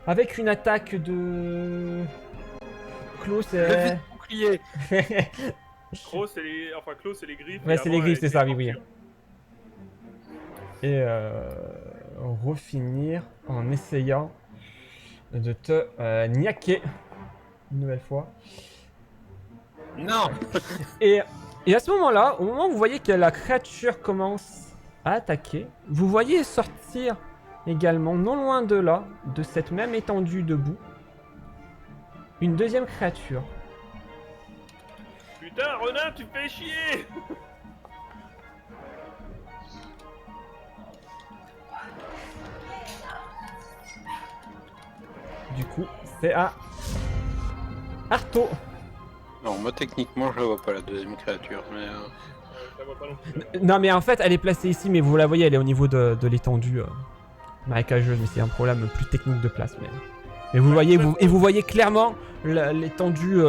avec une attaque de. Clos, c'est.
Bouclier.
Crow, c'est les. Enfin, Claw, c'est les griffes.
Ouais,
et
c'est
avant,
les griffes,
elle
c'est ça,
était
oui, oui.
torture.
Et refinir en essayant de te niaquer une nouvelle fois.
Non.
Et à ce moment-là, au moment où vous voyez que la créature commence à attaquer, vous voyez sortir également, non loin de là, de cette même étendue de boue, une deuxième créature.
Putain, Ronin, tu me fais chier!
Du coup, c'est à Arto.
Non, moi techniquement je la vois pas la deuxième créature, mais
Je la vois pas non plus.
Non, mais en fait, elle est placée ici, mais vous la voyez, elle est au niveau de l'étendue marécageuse, mais c'est un problème plus technique de place. Mais vous voyez, vous voyez clairement l'étendue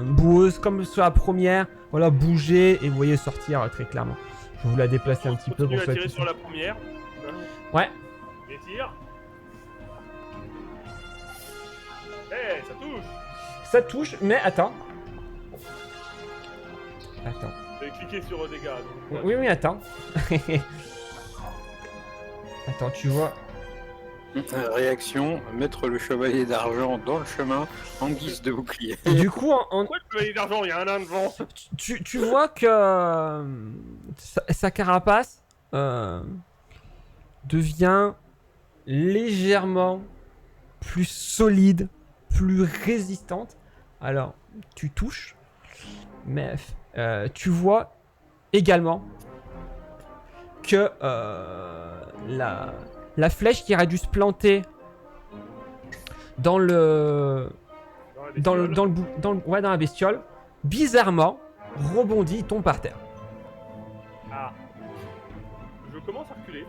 boueuse, comme sur la première, voilà, bouger, et vous voyez sortir très clairement. Je vais vous la déplacer un petit peu pour
Continue à
ceux
tirer
qui
sur la première.
Ouais.
Et tire. Eh, ça touche!
Ça touche, mais attends. Attends.
J'ai cliqué sur dégâts. Donc...
Oui, attends. Attends, tu vois.
réaction, mettre le chevalier d'argent dans le chemin en guise de bouclier.
Du coup,
Pourquoi tu veux d'argent? Il y a un nain devant!
tu vois que sa carapace devient légèrement plus solide, plus résistante. Alors, tu touches, mais tu vois également que la flèche qui aurait dû se planter dans dans la bestiole, bizarrement rebondit, tombe par terre.
Ah. Je commence à reculer.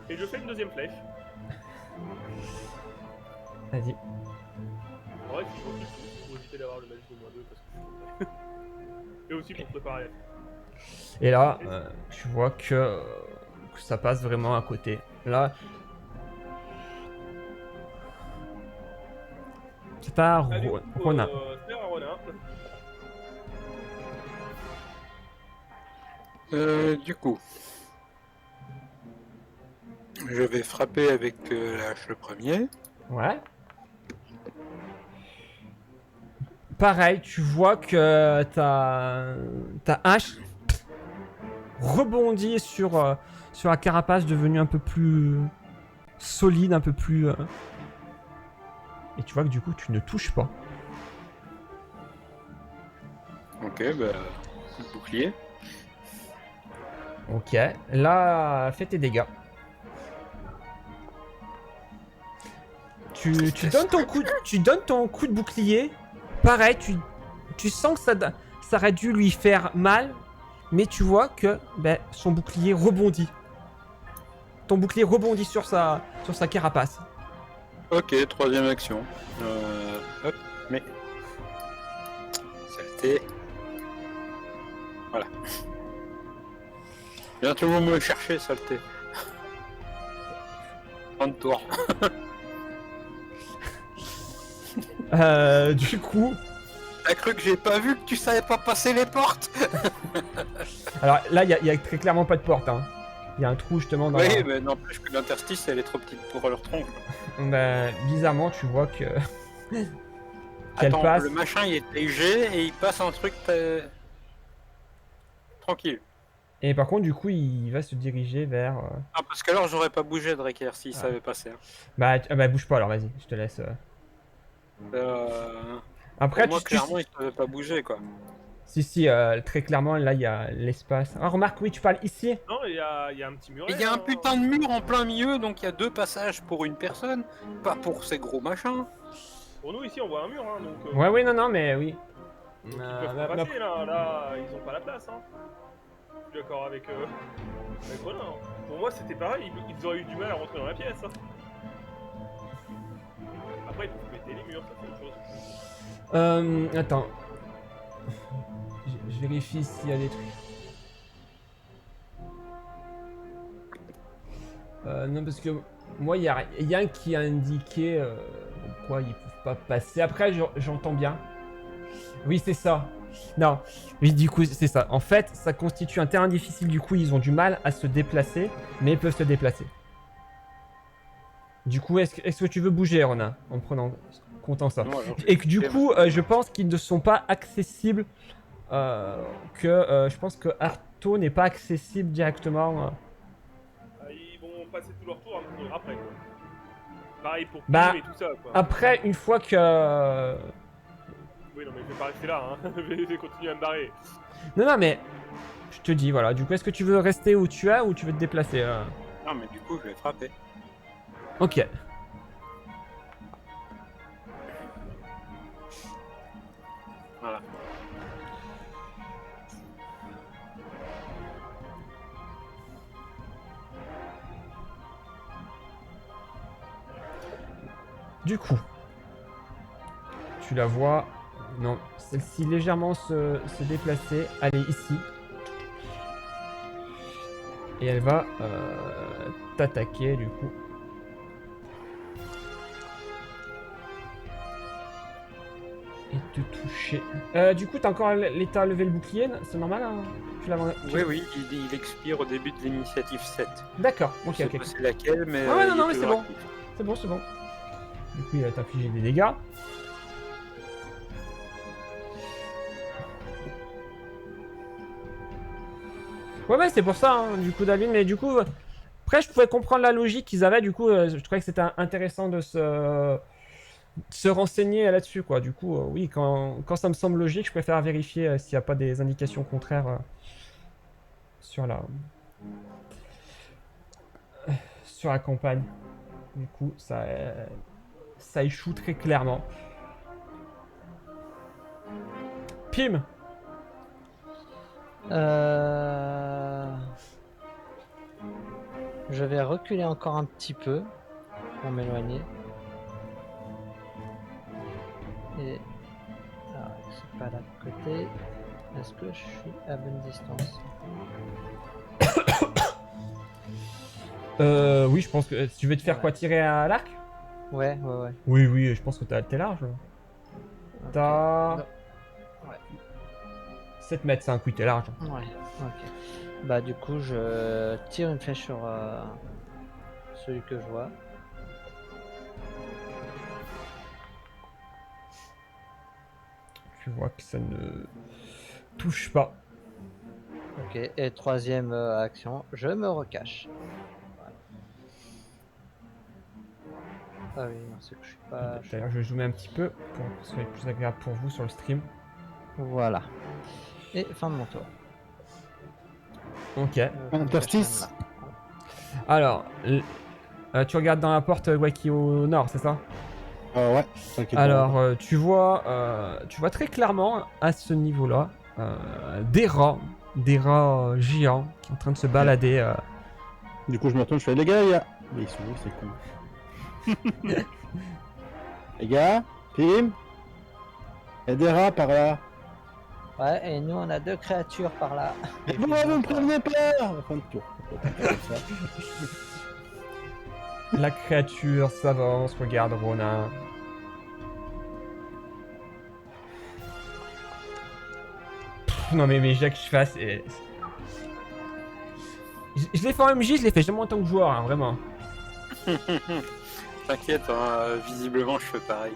Et je fais une deuxième flèche.
Vas-y.
En vrai, il faut qu'il faut pour éviter d'avoir le malus de -2 parce que... Et aussi pour préparer.
Et là, tu vois que ça passe vraiment à côté. Là, c'est à
Allez, du coup,
Ronin.
c'est à Ronin.
Du coup, je vais frapper avec la hache le premier.
Ouais. Pareil, tu vois que ta hache rebondit sur la carapace devenue un peu plus solide, un peu plus... Et tu vois que du coup, tu ne touches pas.
Ok, bah, bouclier.
Ok. Là, fais tes dégâts. tu donnes ton coup de bouclier. Pareil, tu sens que ça aurait dû lui faire mal, mais tu vois que son bouclier rebondit. Ton bouclier rebondit sur sa carapace.
Ok, troisième action. Hop, mais... Saleté. Voilà. Viens tout le monde me chercher, saleté. 30 tours.
Du coup,
T'as cru que j'ai pas vu que tu savais pas passer les portes?
alors là, il y a très clairement pas de porte. Hein. Il y a un trou justement dans.
Oui, mais n'empêche que l'interstice, elle est trop petite pour leur tronc.
Bizarrement, tu vois que. qu'elle
Attends,
passe.
le machin il est léger et il passe un truc tranquille.
Et par contre, du coup, il va se diriger vers.
Ah, parce qu'alors j'aurais pas bougé Draker s'il
Ah.
savait passer. Hein.
Bah, bouge pas alors, vas-y, je te laisse. Après,
Pour moi, clairement, il savait pas bouger quoi.
Si, très clairement, là, il y a l'espace. Ah, remarque, oui, tu parles ici.
Non, il y a un petit muret.
Il y a un
hein.
putain de mur en plein milieu, donc il y a 2 passages pour une personne, pas pour ces gros machins.
Pour nous, ici, on voit un mur, hein, donc...
Ouais, oui, non, mais oui.
Ils peuvent pas passer, là, ils ont pas la place, hein. Je suis d'accord avec Ronin. Hein. Pour moi, c'était pareil, ils auraient eu du mal à rentrer dans la pièce. Hein. Après, ils peuvent péter les murs, ça fait autre chose.
Attends. Je vérifie s'il y a des trucs. Non, parce que moi, il y a rien qui a indiqué pourquoi ils peuvent pas passer. Après, j'entends bien. Oui, c'est ça. Non, oui, du coup, c'est ça. En fait, ça constitue un terrain difficile. Du coup, ils ont du mal à se déplacer, mais ils peuvent se déplacer. Du coup, est-ce que tu veux bouger, Ronin, en prenant compte en ça?
Non, alors,
Et que du coup, je pense qu'ils ne sont pas accessibles. Je pense que Arto n'est pas accessible directement.
Ils vont passer tout leur tour à courir après, quoi. Pareil pour
Bah,
Kim et tout ça, quoi.
Après, une fois que.
Oui, non, mais je vais pas rester là, hein. Je vais continuer à me barrer.
Non, mais. Je te dis, voilà. Du coup, est-ce que tu veux rester où tu es ou tu veux te déplacer
Non, mais du coup, je vais frapper.
Ok.
Voilà.
Du coup. Tu la vois. Non, celle-ci légèrement se déplacer. Elle est ici. Et elle va t'attaquer, du coup. Et te toucher. Du coup, t'as encore l'état à lever le bouclier, c'est normal hein tu l'as...
Oui, il expire au début de l'initiative 7.
D'accord,
Je
ok,
sais
ok.
pas c'est laquelle, mais.
Ah ouais, non,
il
non,
est
mais c'est
toujours
bon.
actif.
C'est bon, c'est bon. Du coup, il va t'infliger des dégâts. Ouais, c'est pour ça, hein, du coup, David, mais du coup... Après, je pouvais comprendre la logique qu'ils avaient, du coup, je trouvais que c'était intéressant de se renseigner là-dessus, quoi. Du coup, oui, quand ça me semble logique, je préfère vérifier s'il n'y a pas des indications contraires sur la campagne. Du coup, ça échoue très clairement. Pim!
Je vais reculer encore un petit peu pour m'éloigner. Et alors, c'est pas là de côté. Est-ce que je suis à bonne distance?
Oui, je pense que tu veux te faire quoi, tirer à l'arc?
Ouais.
Oui, je pense que t'es large.
Ok.
T'as
Ouais.
7 mètres, c'est un coup, t'es large.
Ouais, ok. Bah du coup je tire une flèche sur celui que je vois.
Tu vois que ça ne touche pas.
Ok, et troisième action, je me recache. Voilà. Ah oui, non, c'est que je suis pas...
D'ailleurs, je vais zoomer un petit peu pour que ce soit plus agréable pour vous sur le stream.
Voilà. Et fin de mon tour.
Ok.
Interstice.
Alors, tu regardes dans la porte qui est au nord, c'est ça?
Ouais, t'inquiète pas.
Alors, tu vois très clairement à ce niveau-là des rats géants qui sont en train de se balader.
Du coup, je me retourne, je fais les gars, Mais ils sont où, c'est con. Les gars, Pim, il y a des rats par là.
Ouais, et nous on a 2 créatures par là.
Et vous me prévenez pas. Fin de tour. Comme ça.
La créature s'avance, regarde Ronin. Non mais mes jets que je fasse, je l'ai fait en MJ, je l'ai fait jamais en tant que joueur, hein, vraiment.
T'inquiète, hein, visiblement je fais pareil.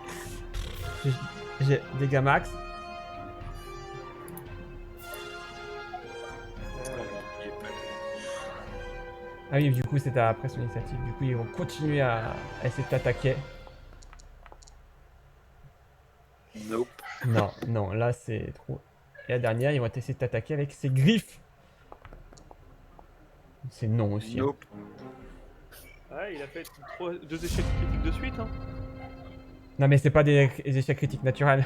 J'ai dégâts max. Ah oui, du coup c'était après son initiative, du coup ils vont continuer à essayer de t'attaquer.
Nope.
Non, non, là c'est trop. Et la dernière, ils vont essayer de t'attaquer avec ses griffes. C'est non aussi. Hein.
Nope.
Ouais, il a fait 2 échecs critiques de suite. Hein.
Non mais c'est pas des échecs critiques naturels.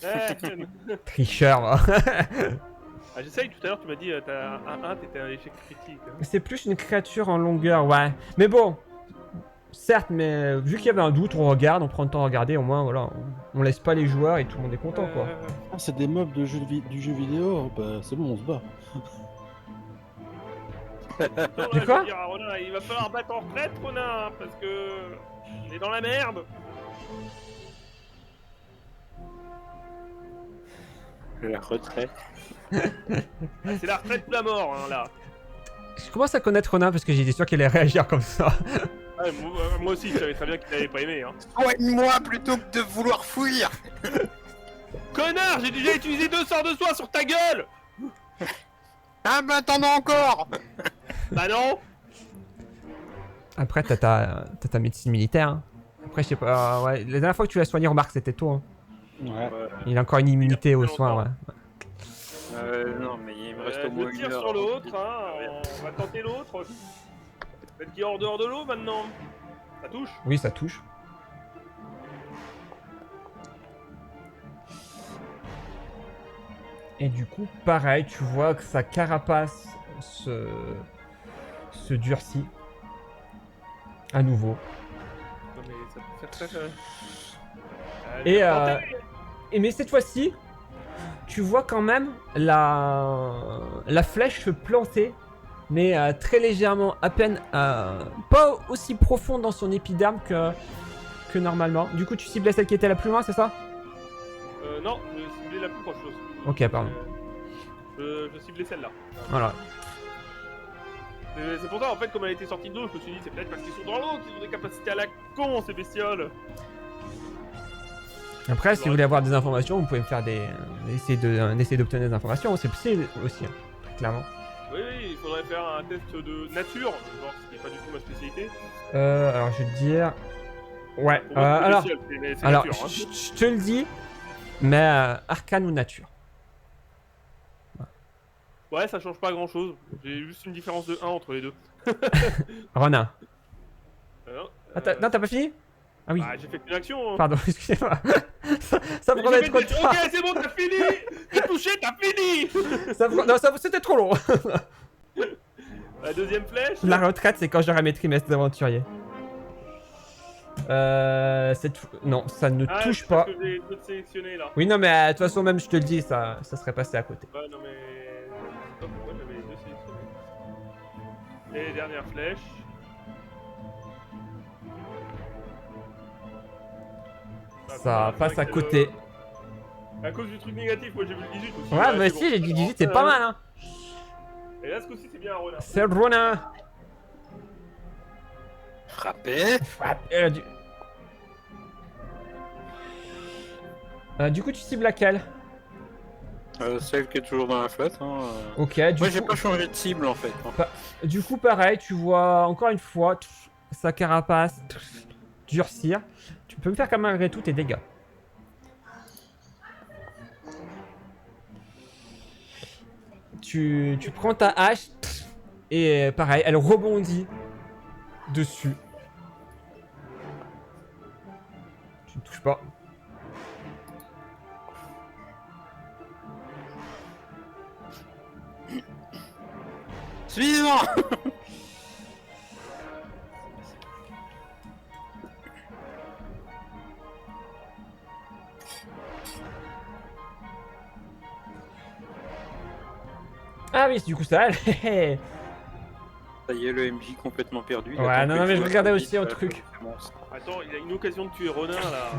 Ouais.
Tricheur, va.
Ah, j'essaye, tout à l'heure tu m'as dit t'as un 1, t'étais un échec critique. Hein.
C'est plus une créature en longueur, ouais. Mais bon, certes, mais vu qu'il y avait un doute, on regarde, on prend le temps de regarder, au moins, voilà, on laisse pas les joueurs et tout le monde est content, quoi.
Ah, c'est des mobs de du jeu vidéo, bah c'est bon, on se bat.
De quoi?
Je veux dire à Ronin, il va falloir battre en retraite, Ronin, parce que on est dans la merde.
La retraite.
Ah, c'est la retraite ou la mort, hein, là.
Je commence à connaître Ronin parce que j'étais sûr qu'il allait réagir comme ça.
Ouais, moi aussi, je savais très bien qu'il n'avait pas aimé. Hein.
Soigne-moi plutôt que de vouloir fuir.
Connard, j'ai déjà utilisé 2 sorts de soin sur ta gueule.
Ah bah t'en as encore.
Bah non.
Après, t'as ta médecine militaire. Hein. Après, je sais pas, ouais, la dernière fois que tu l'as soigné, remarque, c'était toi. Hein.
Ouais.
Il a encore une immunité aux soins, ouais.
Non mais il me reste au
Je
moins une
tire
heure.
sur l'autre, hein. On va tenter l'autre. Peut-être qu'il est en dehors de l'eau maintenant. Ça touche.
Oui, ça touche. Et du coup, pareil, tu vois que sa carapace se durcit. À nouveau.
Non mais ça peut faire très...
Mais cette fois-ci, tu vois quand même la flèche se planter, mais très légèrement, à peine, pas aussi profond dans son épiderme que normalement. Du coup, tu ciblais celle qui était la plus loin, c'est ça?
Non, je ciblais la plus proche.
Ok, pardon.
Je ciblais celle-là.
Voilà.
C'est pour ça, en fait, comme elle était sortie de l'eau, je me suis dit, c'est peut-être parce qu'ils sont dans l'eau qu'ils ont des capacités à la con, ces bestioles.
Après, si vous voulez avoir des informations, vous pouvez me faire essayer d'obtenir des informations. C'est possible aussi, hein, très clairement.
Oui, il faudrait faire un test de nature, genre, ce qui n'est pas du tout ma spécialité.
Alors, je vais te dire... Ouais,
Pour moi, c'est
alors,
spécial, c'est
alors
nature, hein.
je te le dis, mais arcane ou nature.
Ouais, ça change pas grand-chose. J'ai juste une différence de 1 entre les deux.
Ronin.
Non,
Ah, non, t'as pas fini? Ah oui,
bah, j'ai fait une action. Hein.
pardon, excusez-moi. ça
Mais
prenait
j'ai
trop
fait
de
des-
temps.
Ok, c'est bon, t'as fini. J'ai touché, t'as fini.
Non, c'était trop long.
La deuxième flèche.
La retraite, c'est quand j'aurai mes trimestres d'aventurier. Non, ça ne
Ah,
touche
c'est
pas.
parce que j'ai d'autres sélectionnés là.
Oui, non, mais de toute façon, même je te le dis, ça serait passé à côté.
Ouais, non, mais. Oh, pourquoi j'avais les deux sélectionnés. Et dernière flèche. Ah,
Ça
voilà,
passe
c'est vrai
à
que,
côté.
À cause du truc négatif, moi j'ai vu le 18 aussi.
Ouais, mais
c'est
si,
bon.
j'ai dit 18, c'est pas mal, hein.
Et là, ce coup-ci, c'est bien un renard.
C'est le Ronin.
Frappé.
Du coup, tu cibles laquelle?
Celle qui est toujours dans la flotte. Hein.
Ok,
Moi j'ai pas changé de cible en fait.
du coup, pareil, tu vois encore une fois sa carapace durcir. Tu peux me faire quand même malgré tout tes dégâts. Tu prends ta hache et pareil, elle rebondit dessus. bouge pas.
Suivant.
Ah oui, du coup ça allait.
Ça y est, le MJ complètement perdu. il
Ouais,
attend
non,
que
non, mais
tu
je regardais
fasses
aussi un
vite,
truc.
commence.
Attends, il a une occasion de tuer Ronin là.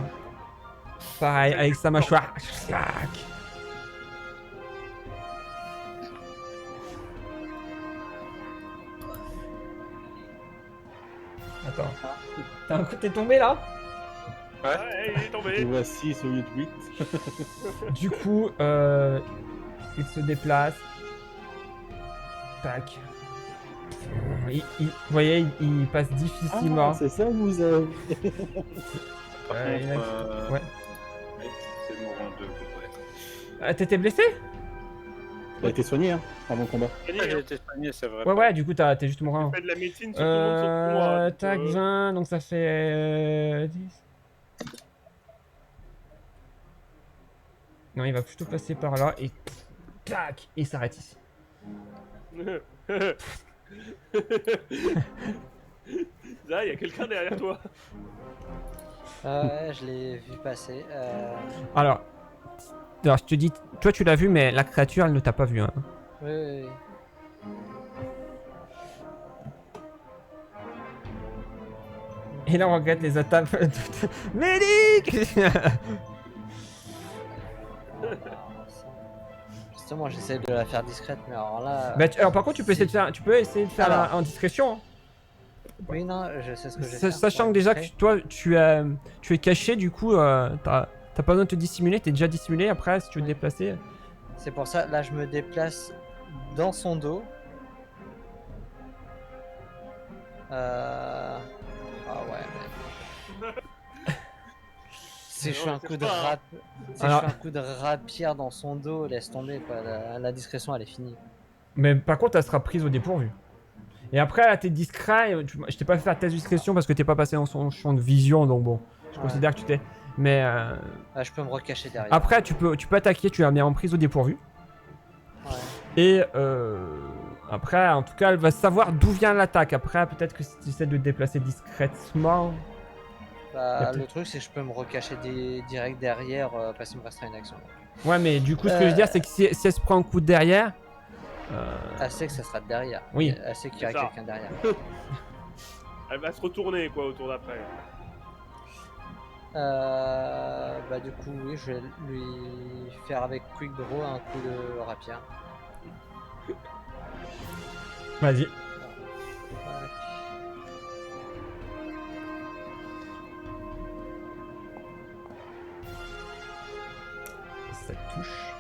Pareil, avec sa mâchoire. Clac. Attends. T'as un coup, t'es tombé là?
Ouais, il est
Je
tombé.
vois 6 au lieu de 8.
Du coup, il se déplace. Tac. Vous voyez, il passe difficilement.
Ah, c'est ça que vous avez.
Par
il a-
contre,
ouais.
c'est mort en deux. Ouais.
Ah, t'étais blessé?
Il a été soigné, hein, avant le combat.
Gagné,
Ah, j'ai
hein.
été soigné, c'est vrai.
Ouais, ouais, du coup, t'es juste mort.
Il fait de la médecine sur tout le monde sauf pour moi. donc,
Tac, 20, donc ça fait 10. Non, il va plutôt passer par là et tac, et il s'arrête ici.
Là, il y a quelqu'un derrière toi.
Ouais, je l'ai vu passer.
Alors, je te dis, toi tu l'as vu, mais la créature elle ne t'a pas vu. Hein.
Oui, oui, oui.
Et là on regrette les attaques. Médic.
Justement, j'essaie de la faire discrète, mais alors là.
Bah, alors par contre tu peux essayer de faire,
Alors.
en discrétion. Hein.
Oui, non, je sais ce que je vais faire.
Sachant que
Ouais,
déjà
discret.
que toi tu es caché, du coup t'as pas besoin de te dissimuler, t'es déjà dissimulé. Après si tu veux te déplacer.
C'est pour ça, là, je me déplace dans son dos. Ah ouais, mais... Si je
Non,
fais un
mais
coup
c'est
de
pas, hein.
si
Alors-
je fais un coup de rapière dans son dos, laisse tomber, quoi. La discrétion, elle est finie.
Mais par contre elle sera prise au dépourvu. Et après là t'es discret, je t'ai pas fait faire test de discrétion parce que t'es pas passé dans son champ de vision, donc bon, je
Ouais.
considère que tu t'es. Mais
Ah, je peux me recacher derrière.
après tu peux attaquer, tu la mets en prise au dépourvu.
Ouais.
Et après, en tout cas, elle va savoir d'où vient l'attaque. Après, peut-être que si tu essaies de te déplacer discrètement.
Bah,
Y'a
le truc, c'est que je peux me recacher direct derrière parce qu'il me restera une action.
Ouais, mais du coup, ce que je veux dire, c'est que si elle se prend un coup de derrière.
Elle sait que ça sera de derrière.
Oui.
Elle sait qu'il y a
C'est ça.
quelqu'un derrière.
Elle va se retourner quoi autour d'après.
Bah, du coup, oui, je vais lui faire avec Quick Draw un coup de rapière.
Vas-y.
Tac.
Ça touche.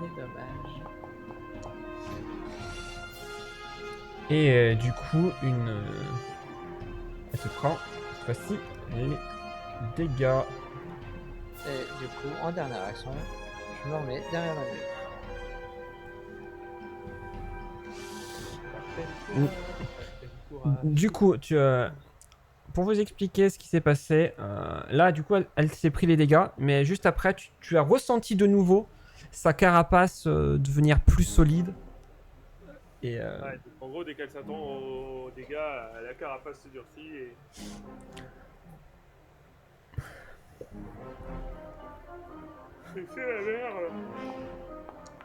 Mais dommage.
Et du coup, elle se prend, cette fois-ci, les dégâts.
Et du coup, en dernière action, je me remets derrière la mur.
Du coup, pour vous expliquer ce qui s'est passé, là, du coup, elle s'est pris les dégâts, mais juste après, tu as ressenti de nouveau sa carapace devenir plus solide. Et
Ouais, donc, en gros, dès qu'elle s'attend aux dégâts, la carapace se durcit et. C'est la merde.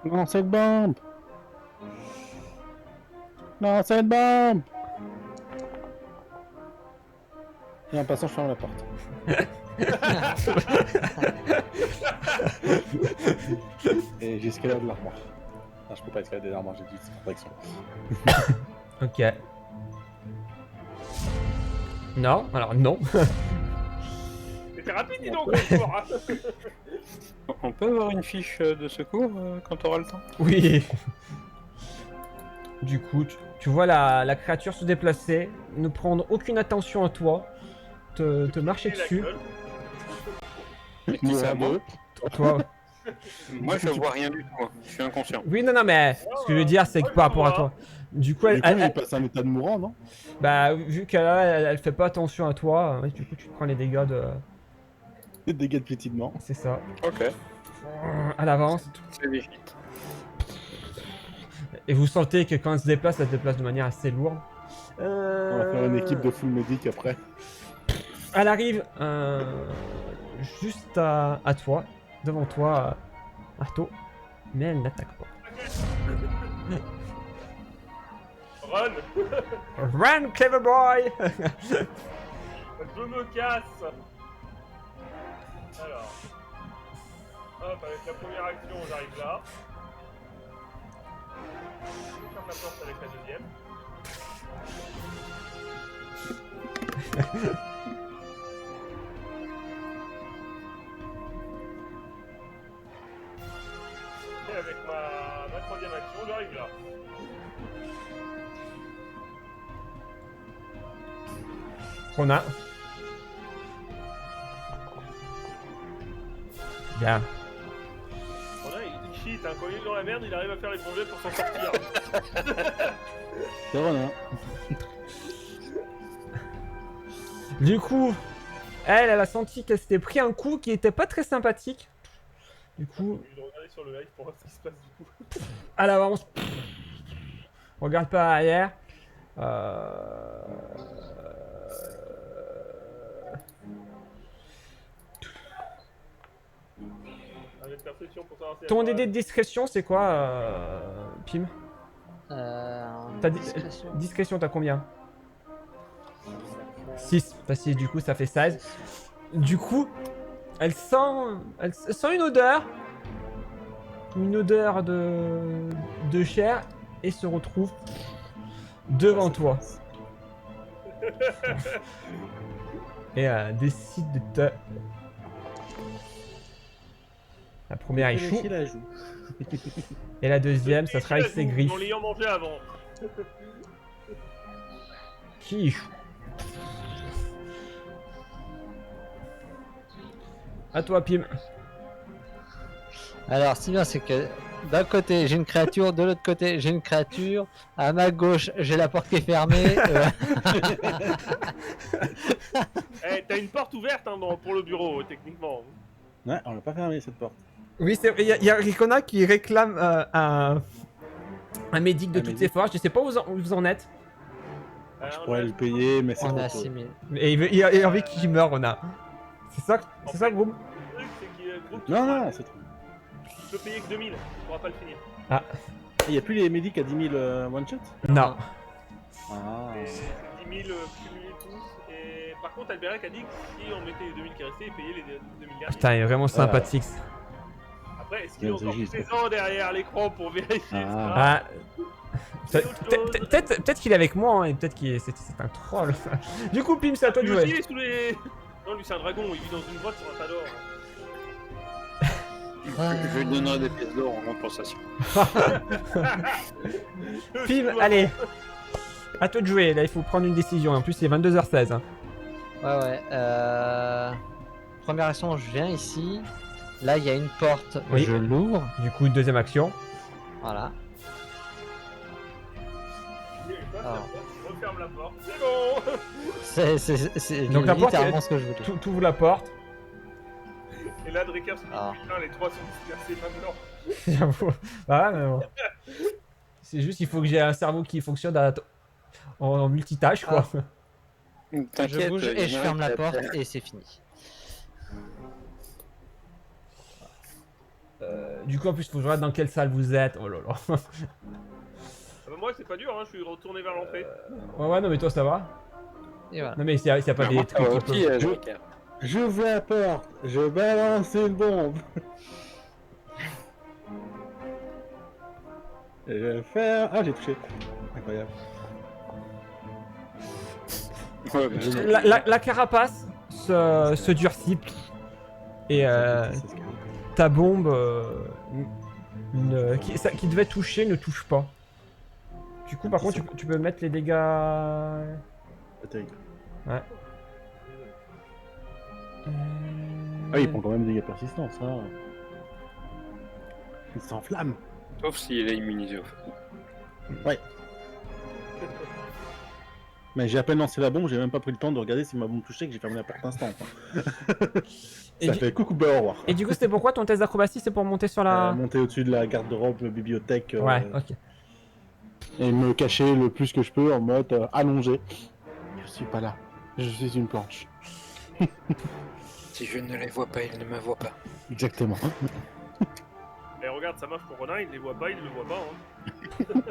Non, cette bombe. Non, cette bombe. Et en passant, je ferme la porte. Et j'escalade l'armoire. Ah, je peux pas escalader l'armoire, j'ai dit protection.
ok. Non, alors non.
Mais t'es rapide, dis donc, encore, hein.
On peut avoir une fiche de secours quand t'auras le temps.
Oui. Du coup, tu vois la créature se déplacer, ne prendre aucune attention à toi, te marcher
Et la
dessus.
gueule.
Mais qui
Mourir
ça,
à
moi
deux.
Toi,
Moi, je vois rien du tout. Hein. Je suis inconscient.
Oui, non, mais ce que je veux dire, c'est que
Ouais,
par rapport à
je
toi. Du coup,
Du coup, il passe un état de mourant, non?
bah, vu elle fait pas attention à toi, ouais, du coup, tu te prends les dégâts de.
Des dégâts de piétinement.
C'est ça.
Ok.
À l'avance.
C'est légit.
Et vous sentez que quand elle se déplace de manière assez lourde.
On va faire une équipe de full medic après.
Elle arrive juste à toi, devant toi, Arto, mais elle n'attaque pas.
Run.
Run, clever boy.
Je me casse. Alors. Hop, avec la première action, j'arrive là. Je ferme la porte avec la deuxième. Et avec ma troisième action, j'arrive là.
Rona. Bien.
Voilà, il cheat, hein. Quand il est dans la merde, il arrive à faire les bons jets pour s'en sortir.
C'est Ronin.
Du coup, elle a senti qu'elle s'était pris un coup qui était pas très sympathique. Du coup,
Je vais regarder sur le live pour voir ce qui se passe du coup.
à l'avance. Regarde pas arrière.
Un jet de perception pour savoir si
Ton
elle
DD de discrétion, c'est quoi, Pim? T'as
Discrétion.
discrétion, t'as combien? 6. T'as 6, du coup, ça fait 16. Du coup, elle sent une odeur. Une odeur de chair et se retrouve devant toi. Et décide de te... La première échoue.
la joue.
Et la deuxième, ça sera avec ses griffes.
En l'ayant mangé avant.
Qui échoue. À toi, Pim.
Alors, si bien, c'est que d'un côté j'ai une créature, de l'autre côté j'ai une créature, à ma gauche j'ai la porte qui est fermée.
Eh, t'as une porte ouverte hein, pour le bureau, techniquement.
Ouais, on l'a pas fermé cette porte.
Oui, il y a Rikona qui réclame un médic de
Un
toutes
médic.
ses forces. Je sais pas où vous en êtes.
Je pourrais le payer, mais c'est
On
trop
a
tôt.
6000.
Et il a envie qu'il meure, Rona. C'est ça, Groom?
Le truc, c'est qu'il y a le groupe qui
Non,
pourra-
non, c'est trop.
Tu peux payer que 2000, tu pourras pas le finir.
Il y a plus les médics à 10 000 one shot?
Non.
Ah.
C'est 10 000 cumulés tous. Et par contre, Alberic a dit que si on mettait les 2000 qui restaient, il payait les 2000 derniers.
Putain, il est vraiment sympathique.
Après, est-ce qu'il a
Bien, c'est
encore
juste.
des gens derrière l'écran pour vérifier ça
Ah.
C'est autre chose.
Peut-être qu'il est avec moi, hein, et peut-être qu'il c'est un troll. Du coup, Pim, c'est à toi de
Lui aussi, il
jouer.
est sous les... Non, lui, c'est un dragon, il vit dans une grotte sur un tas d'or.
Je lui donnerai des pièces d'or en compensation.
Pim, allez. À toi de jouer, là, il faut prendre une décision. En plus, c'est 22h16. Hein.
Ouais. Première action, je viens ici. Là, il y a une porte,
Oui.
je l'ouvre.
Du coup, deuxième action.
Voilà. Alors.
Je referme la porte, c'est bon.
C'est
Donc la porte,
littéralement ce que je voulais.
Tu ouvres la porte.
Et là, Draker se dit,
Ah.
putain, les trois sont dispersés maintenant.
J'avoue. Ah, mais bon. C'est juste, il faut que j'ai un cerveau qui fonctionne en multitâche, quoi.
T'inquiète,
Je bouge
il y en
et je
a un
ferme
qui
la
a-
porte et c'est fini.
Du coup, en plus, il faut que je regarde dans quelle salle vous êtes. Oh là là.
Ah bah, moi, c'est pas dur, hein, je suis retourné vers l'entrée.
Ouais, non, mais toi, ça va.
Et voilà.
Non, mais s'il y a pas des
Moi,
trucs
ça va
qui
aussi,
peuvent...
Joker.
J'ouvre la porte, je balance une bombe. Et je vais faire... Ah, j'ai touché. Incroyable.
Ouais, bah,
La carapace se durcit. Et
C'est ce qu'il y a.
ta bombe qui devait toucher ne touche pas. Du coup, par contre, tu peux mettre les dégâts...
Pas terrible.
Ouais.
Ah, il prend quand même des dégâts persistants, ça. Il s'enflamme.
Sauf s'il est immunisé au feu.
Mais j'ai à peine lancé la bombe, j'ai même pas pris le temps de regarder si ma bombe touchait, que j'ai fermé la porte instant.
Et
Ça
du-
fait coucou, bah, au revoir.
Et du coup, c'était pourquoi ton test d'acrobatie? C'est pour monter sur la...
Monter au-dessus de la garde-robe, bibliothèque,
Ouais, ok.
et me cacher le plus que je peux en mode allongé. Je suis pas là, je suis une planche.
Si je ne les vois pas, ils ne me voient pas.
Exactement.
Et regarde, ça marche pour Ronin, il les voit pas, il le voit pas. Hein.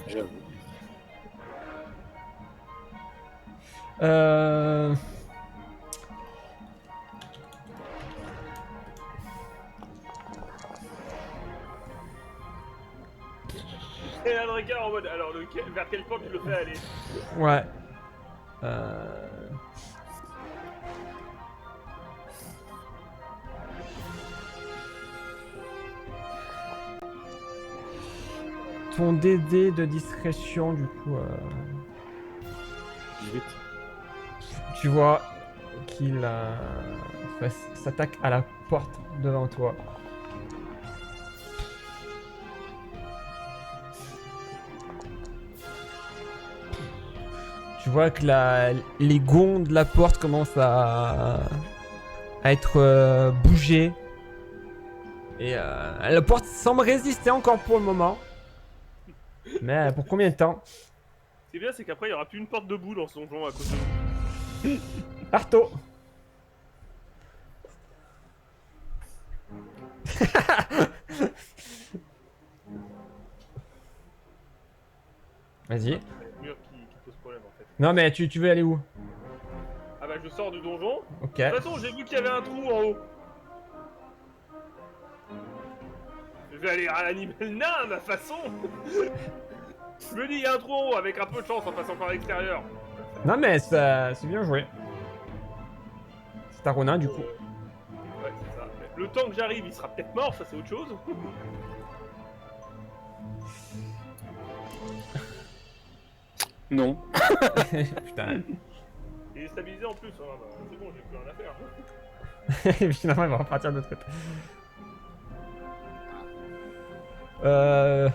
J'avoue.
Et là, Drakkar en mode, alors vers quelle porte tu le fais aller?
Ouais. Ton DD de discrétion, du coup,
18.
tu vois qu'il s'attaque à la porte devant toi. Tu vois que les gonds de la porte commencent à être bougées. Et la porte semble résister encore pour le moment. Mais pour combien de temps?
Ce qui est bien, c'est qu'après, il y aura plus une porte debout dans ce donjon à cause de nous.
Arto. Vas-y.
C'est le mur qui pose problème en fait.
Non mais tu veux aller où?
Ah bah, je sors du donjon.
Ok.
De toute façon, j'ai vu qu'il y avait un trou en haut. Je vais aller réanimer le nain à ma façon. Je me dis, il y a un trou en haut avec un peu de chance en passant par l'extérieur.
Non mais c'est bien joué. C'est un Ronin du coup.
Ouais, c'est ça. Le temps que j'arrive, il sera peut-être mort, ça c'est autre chose.
Non.
Putain.
Il est stabilisé en plus, hein. Bah, c'est bon, j'ai plus rien à faire.
Et finalement il va repartir de l'autre côté.
Je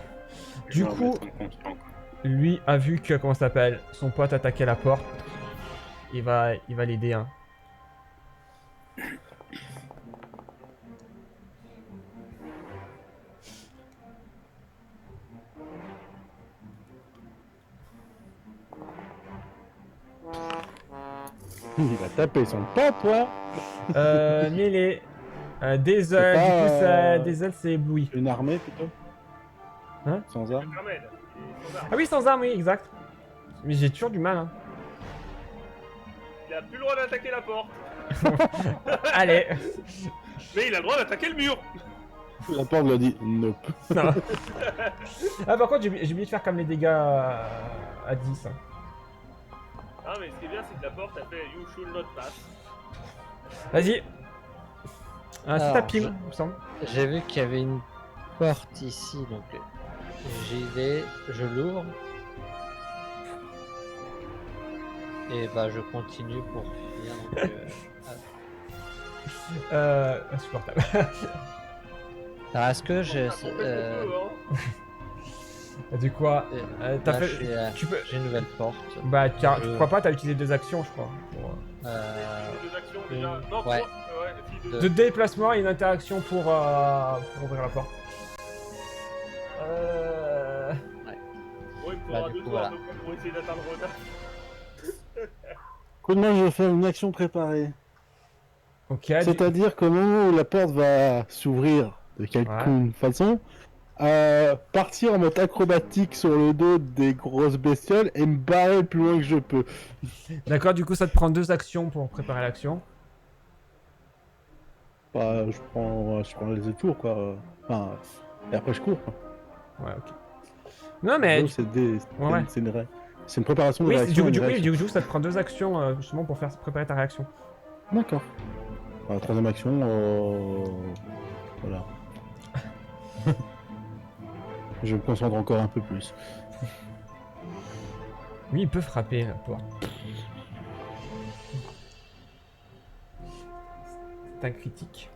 Du
vais
coup,
remettre un constant, quoi.
lui a vu que, comment ça s'appelle, son pote attaquait la porte. Il va l'aider, hein.
Il va taper son pote, toi.
Mêlée. Des ailes,
pas,
du coup,
euh,
des ailes, c'est ébloui.
Une armée, plutôt.
Hein?
Sans arme.
Carmel, il est sans arme.
Ah oui, sans arme, oui, exact. Mais j'ai toujours du mal, hein.
Il a plus le droit d'attaquer la porte.
Allez.
Mais il a le droit d'attaquer le mur.
La porte lui a dit nope.
Non. Ah, par contre, j'ai oublié de faire comme les dégâts à 10. Hein.
Ah, mais ce qui est bien, c'est que la porte a fait You should not pass.
Vas-y. C'est
Alors,
ta pile, il me semble.
J'ai vu qu'il y avait une porte ici, donc j'y vais, je l'ouvre. Et bah je continue pour finir. Donc,
Insupportable.
alors est-ce que je...
On fait ce qu'on peut, hein.
Du coup, t'as
là,
fait...
je suis à-
Tu peux...
j'ai une nouvelle porte.
Bah, tu
Je-
crois pas, t'as utilisé 2 actions, je crois. Pour,
Les deux actions déjà.
une-
Non,
ouais.
3. Ouais, les filles de.
De déplacement et une interaction pour ouvrir la porte.
Ouais, il me faudra
Bah, du
2
coup,
tours à
voilà.
peu près pour essayer d'atteindre Ronin.
Écoute, moi, je vais faire une action préparée.
Ok,
C'est-à-dire qu'au moment où la porte va s'ouvrir de quelque façon, partir en mode acrobatique sur le dos des grosses bestioles et me barrer le plus loin que je peux.
D'accord, du coup, ça te prend 2 actions pour préparer l'action.
Bah, je prends les tours, quoi. Enfin, et après je cours, quoi.
Ouais, ok. Non, mais...
Donc,
Ouais.
c'est une préparation de
Oui,
réaction. et une réaction.
du coup, ça te prend 2 actions justement pour faire préparer ta réaction.
D'accord. Troisième action, voilà. Je me concentre encore un peu plus.
Oui, il peut frapper la porte. C'est un critique.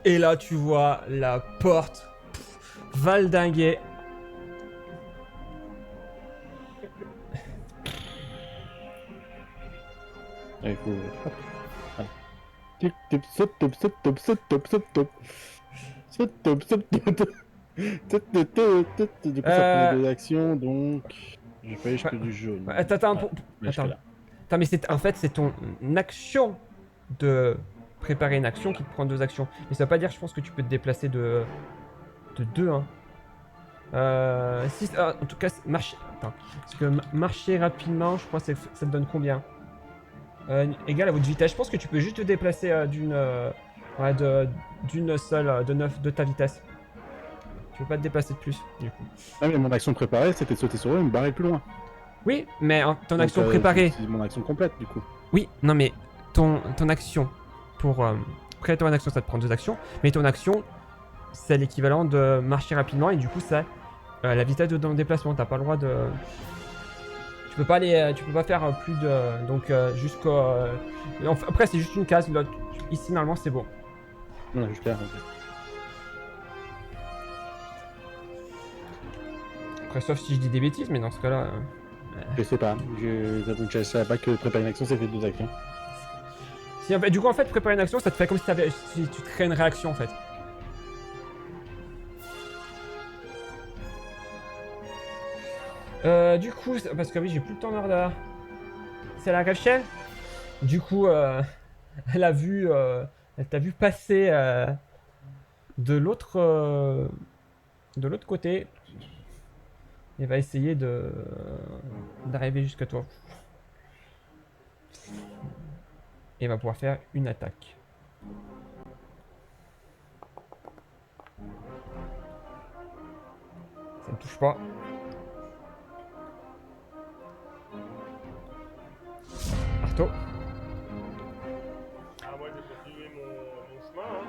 Et là, tu vois la porte valdinguer.
Il faut... hop. Allez. Tic, tic, saute, top, saute, top, saute, top, saute, top. Saute, top, saute, top. Du coup, ça prend les 2 actions, donc... J'ai failli jeter du jaune.
Attends,
Ouais, mais je
attends.
fais là.
Attends, mais en fait, c'est ton action de préparer une action qui te prend 2 actions. Mais ça veut pas dire, je pense, que tu peux te déplacer de 2, hein. En tout cas, marcher. Attends. Parce que marcher rapidement, je crois que ça te donne combien égal à votre vitesse. Je pense que tu peux juste te déplacer d'une seule, de ta vitesse. Tu peux pas te déplacer de plus, du coup.
Ah, mais mon action préparée, c'était de sauter sur eux et me barrer plus loin.
Oui, mais ton
Donc,
action préparée.
C'est mon action complète, du coup.
Oui, non, mais ton action pour préparer ton action, ça te prend 2 actions. Mais ton action, c'est l'équivalent de marcher rapidement et du coup, c'est la vitesse de ton déplacement. T'as pas le droit de. Tu peux pas faire plus de. Donc jusqu'au. Après, c'est juste une case. Là, ici, normalement, c'est bon.
Non, je perds.
Après, sauf si je dis des bêtises, mais dans ce cas-là.
Je sais pas. Je savais pas que préparer une action, c'était 2 actions.
Si, en fait, du coup, en fait, préparer une action, ça te fait comme si tu créais une réaction en fait. Du coup, parce que oui, j'ai plus le temps d'ordre. C'est la Rachel. Du coup, elle a vu, elle t'a vu passer de l'autre côté. Et va essayer d'arriver jusqu'à toi. Et va pouvoir faire une attaque. Ça ne touche pas. Marteau.
Ah, moi j'ai continué mon chemin. Hein.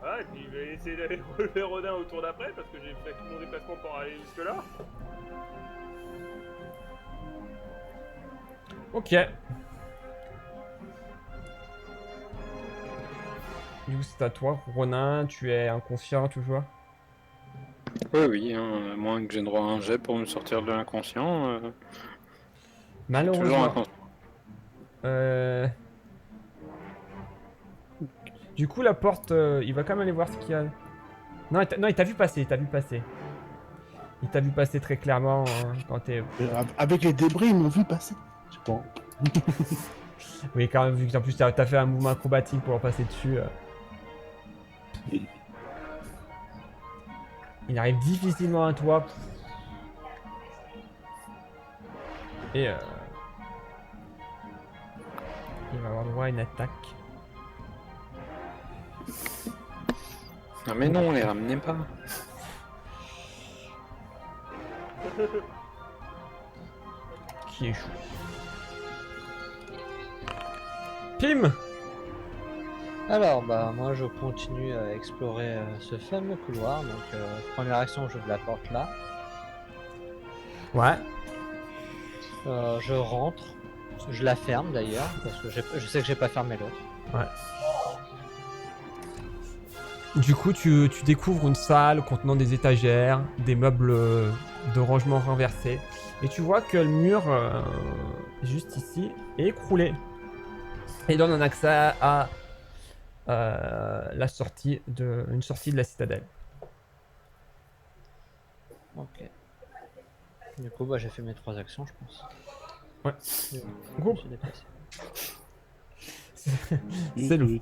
Ah, et puis je vais essayer d'aller relever Rodin au tour d'après parce que j'ai fait tout mon déplacement pour aller jusque là.
Ok. Du coup, c'est à toi, Ronin. Tu es inconscient toujours.
Oui, hein, à moins que j'ai droit à un jet pour me sortir de l'inconscient. Toujours
Malheureusement.
inconscient.
Du coup, la porte, il va quand même aller voir ce qu'il y a. Non, il t'a vu passer, il t'a vu passer. Il t'a vu passer très clairement quand t'es.
Avec les débris, ils m'ont vu passer. Je sais pas.
Oui, quand même, vu qu'en plus t'as fait un mouvement acrobatique pour leur passer dessus. Il arrive difficilement à toi. Et il va avoir droit à une attaque.
Non mais non, les ramenez pas.
Qui échoue. Pim!
Alors, bah, moi je continue à explorer ce fameux couloir. Donc, première action, j'ouvre la porte là.
Ouais.
Je rentre. Je la ferme d'ailleurs, parce que je sais que j'ai pas fermé l'autre.
Ouais. Du coup, tu découvres une salle contenant des étagères, des meubles de rangement renversés. Et tu vois que le mur, juste ici, est écroulé. Et donne un accès à une sortie de la citadelle.
Ok. Du coup, bah, j'ai fait mes 3 actions, je pense.
Ouais.
Je
Gros.
me suis déplacé.
C'est le...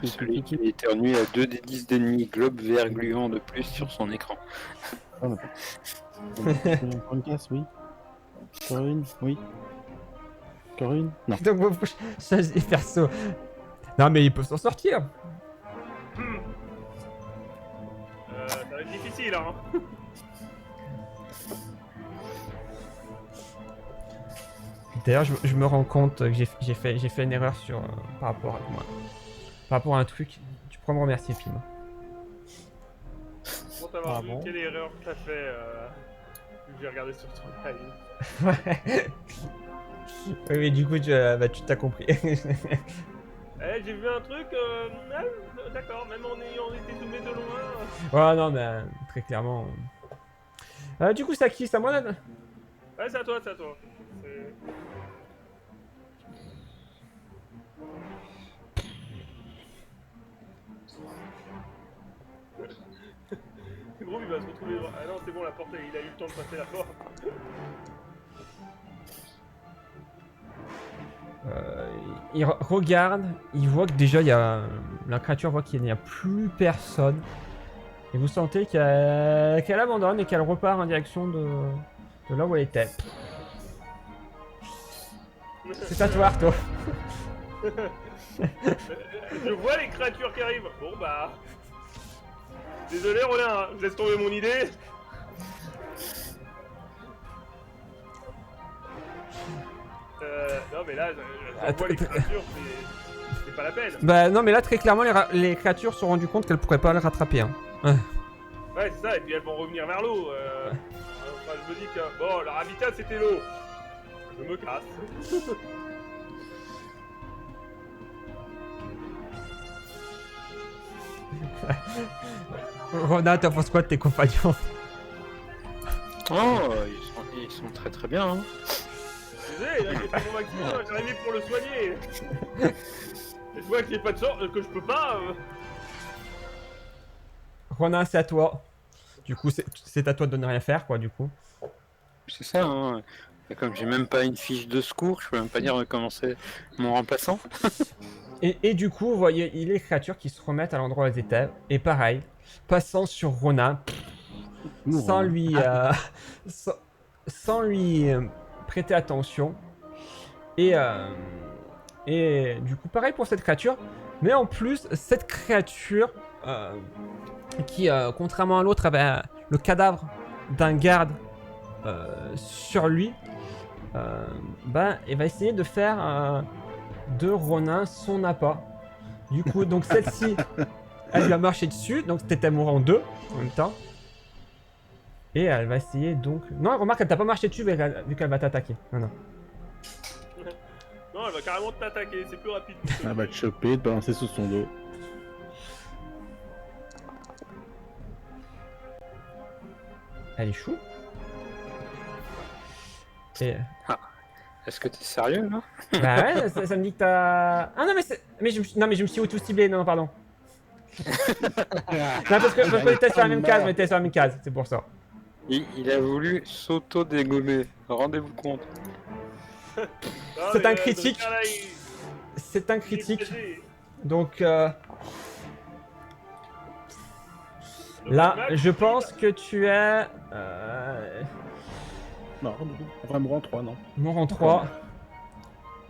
Celui qui éternue à 2 des 10 d'ennemis globe vert gluant de plus sur son écran.
On a pas une casse, oui. Corinne, oui. Corinne, non.
Donc, vous changez les persos. Non, mais ils peuvent s'en sortir.
Ça va être difficile, hein.
D'ailleurs, je me rends compte que j'ai fait une erreur sur par rapport à moi. Par rapport à un truc. Tu pourras me remercier, Pim.
Pour t'avoir
Ah
vu
bon
quelle erreur que t'as fait, vu que j'ai regardé sur ton live.
Ouais. Oui, mais du coup, tu t'as compris.
Eh, j'ai vu un truc, d'accord, même en ayant été zoomé de loin.
Ouais, non, mais très clairement. Du coup, c'est à qui? C'est à moi là?
Ouais, c'est à toi, c'est à toi. C'est- C'est gros, il va se retrouver. Ah non, c'est bon, la porte, il a eu le temps de passer la porte.
Il regarde, il voit que déjà il y a. La créature voit qu'il n'y a plus personne. Et vous sentez qu'elle abandonne et qu'elle repart en direction de là où elle était. C'est à toi, Arto.
Je vois les créatures qui arrivent. Bon bah. Désolé, Ronin, hein, je laisse tomber mon idée. Non mais là, je vois les créatures, c'est pas la peine.
Bah non, mais là très clairement les créatures se sont rendues compte qu'elles pourraient pas le rattraper. Hein.
Ouais, c'est ça, et puis elles vont revenir vers l'eau. Enfin, je me dis que bon, leur habitat c'était l'eau. Je me casse.
Rona, t'en penses quoi de tes compagnons?
Oh, ils sont très très bien. Hein.
Désolé, là j'ai fait mon maximum, j'ai arrivé pour le soigner. Et je vois qu'il n'y a pas de sorte, que je peux pas.
Rona, c'est à toi. Du coup, c'est à toi de ne rien faire, quoi, du coup.
C'est ça. Hein. Et comme j'ai même pas une fiche de secours, je peux même pas dire comment c'est mon remplaçant.
Et du coup, vous voyez les créatures qui se remettent à l'endroit où elles étaient. Et pareil, passant sur Rona, sans lui, sans lui prêter attention. Et du coup, pareil pour cette créature. Mais en plus, cette créature qui, contrairement à l'autre, avait le cadavre d'un garde sur lui, ben, elle va essayer de faire de Ronin son appât. Du coup, donc celle-ci, elle lui a marché dessus, donc c'était mourant en deux en même temps. Et elle va essayer donc. Non, remarque, elle t'a pas marché dessus vu qu'elle va t'attaquer. Non, non.
Non, elle va carrément t'attaquer, c'est plus rapide.
Elle va te choper, te balancer sous son dos.
Elle est chou. Et.
Est-ce que t'es sérieux là?
Bah ouais, ça me dit que t'as. Ah non, mais je me suis auto-ciblé, non, pardon. Non, parce qu'on était sur la même case, on était sur la même case, c'est pour ça.
Il a voulu s'auto-dégommer. Rendez-vous compte.
Non,
C'est
mais,
un critique.
Drika, là,
C'est un
il est
critique.
piégé.
Donc
Donc,
là,
le match,
je
il-
pense que tu es
Non, on va mourir en 3, non.
mort en 3.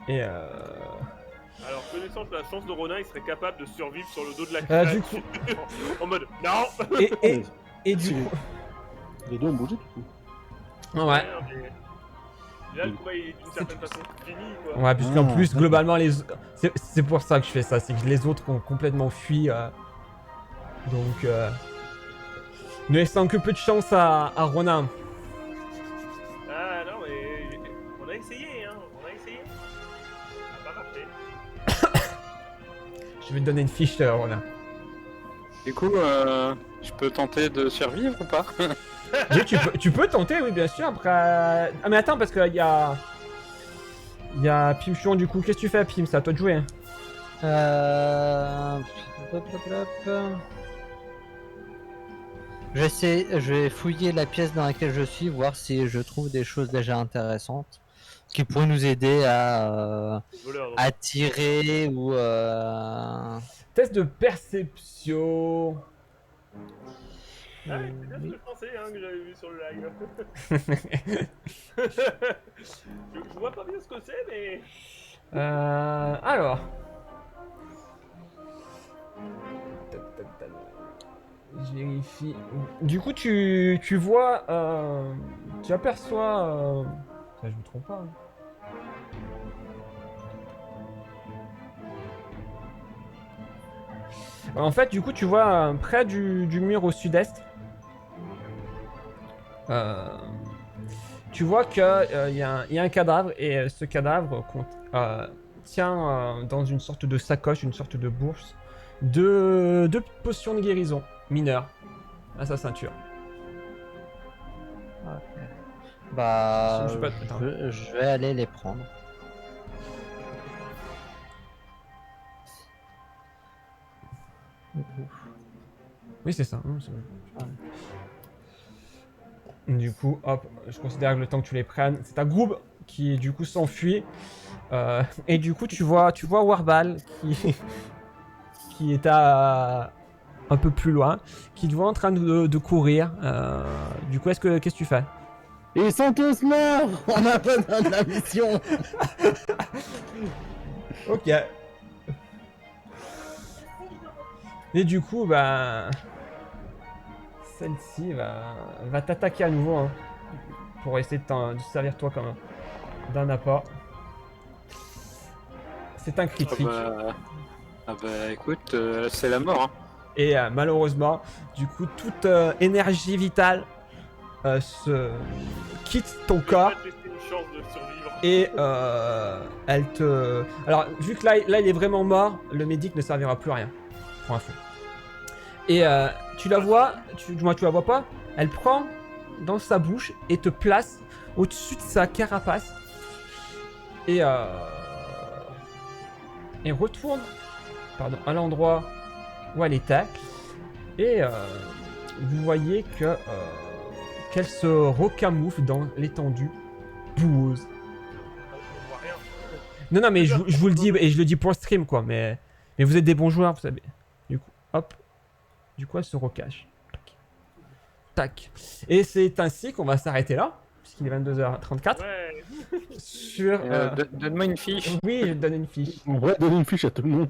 Et
Alors, connaissant la chance de Ronin, il serait capable de survivre sur le dos de la
du
créature. En mode, non.
et du coup.
Les deux ont bougé, du coup.
Ouais.
Mais là, le combat est d'une certaine façon fini, quoi.
Ouais, puisqu'en
Ah,
plus,
d'accord.
globalement, c'est pour ça que je fais ça, c'est que les autres ont complètement fui. Donc, ne laissant que peu de chance à Ronin.
Ah non, mais on a essayé, hein. On a essayé. Ça n'a pas marché.
Je vais te donner une fiche, Ronin.
Du coup, je peux tenter de survivre ou pas?
Oui, tu peux tenter, oui, bien sûr. Après. Ah, mais attends, parce qu'il y a. Il y a Pim Chuan, du coup. Qu'est-ce que tu fais, Pim? C'est à toi de jouer. Hein.
Hop, hop, hop. Je vais fouiller la pièce dans laquelle je suis, voir si je trouve des choses déjà intéressantes qui pourraient nous aider à
Le voleur, donc.
attirer ou
Test de perception.
Ah, mais c'est bien ce que je pensais, hein, que j'avais vu sur le live. je vois pas bien ce que c'est, mais.
Alors. Je vérifie. Du coup, tu vois. Tu aperçois. Ça, je me trompe pas. Hein. En fait, du coup, tu vois près du mur au sud-est, tu vois qu'il y a un cadavre et ce cadavre tient dans une sorte de sacoche, une sorte de bourse, deux potions de guérison mineures à sa ceinture.
Ok. Bah,
Je sais pas, attends.
je vais aller les prendre.
Oui, c'est ça. Hein, du coup, hop, je considère que le temps que tu les prennes, c'est ta Groob qui du coup s'enfuit. Et du coup, tu vois Warball qui est un peu plus loin, qui te voit en train de courir. Du coup, qu'est-ce que tu fais?
Ils sont tous morts. On a besoin de la mission.
Ok. Et du coup, bah... Celle-ci va t'attaquer à nouveau, hein, pour essayer de servir toi comme d'un appât. C'est un critique.
Ah bah écoute, c'est la mort. Hein.
Et malheureusement, du coup, toute énergie vitale se quitte ton corps.
Peut-être laisser une chance de survivre.
Et elle te... Alors, vu que là, il est vraiment mort, le médic ne servira plus à rien. Pour info. Et tu la vois, moi tu la vois pas, elle prend dans sa bouche et te place au-dessus de sa carapace. Et retourne à l'endroit où elle était. Et vous voyez que qu'elle se recamoufle dans l'étendue boueuse.
On voit rien.
Non, mais je vous le dis, et je le dis pour le stream, quoi. Mais vous êtes des bons joueurs, vous savez. Du coup, hop. Du coup, elle se recache. Tac. Et c'est ainsi qu'on va s'arrêter là, puisqu'il est 22h34.
Ouais.
Sur.
Donne-moi une fiche.
Oui, je te donne une fiche.
On va donner une fiche à tout le monde.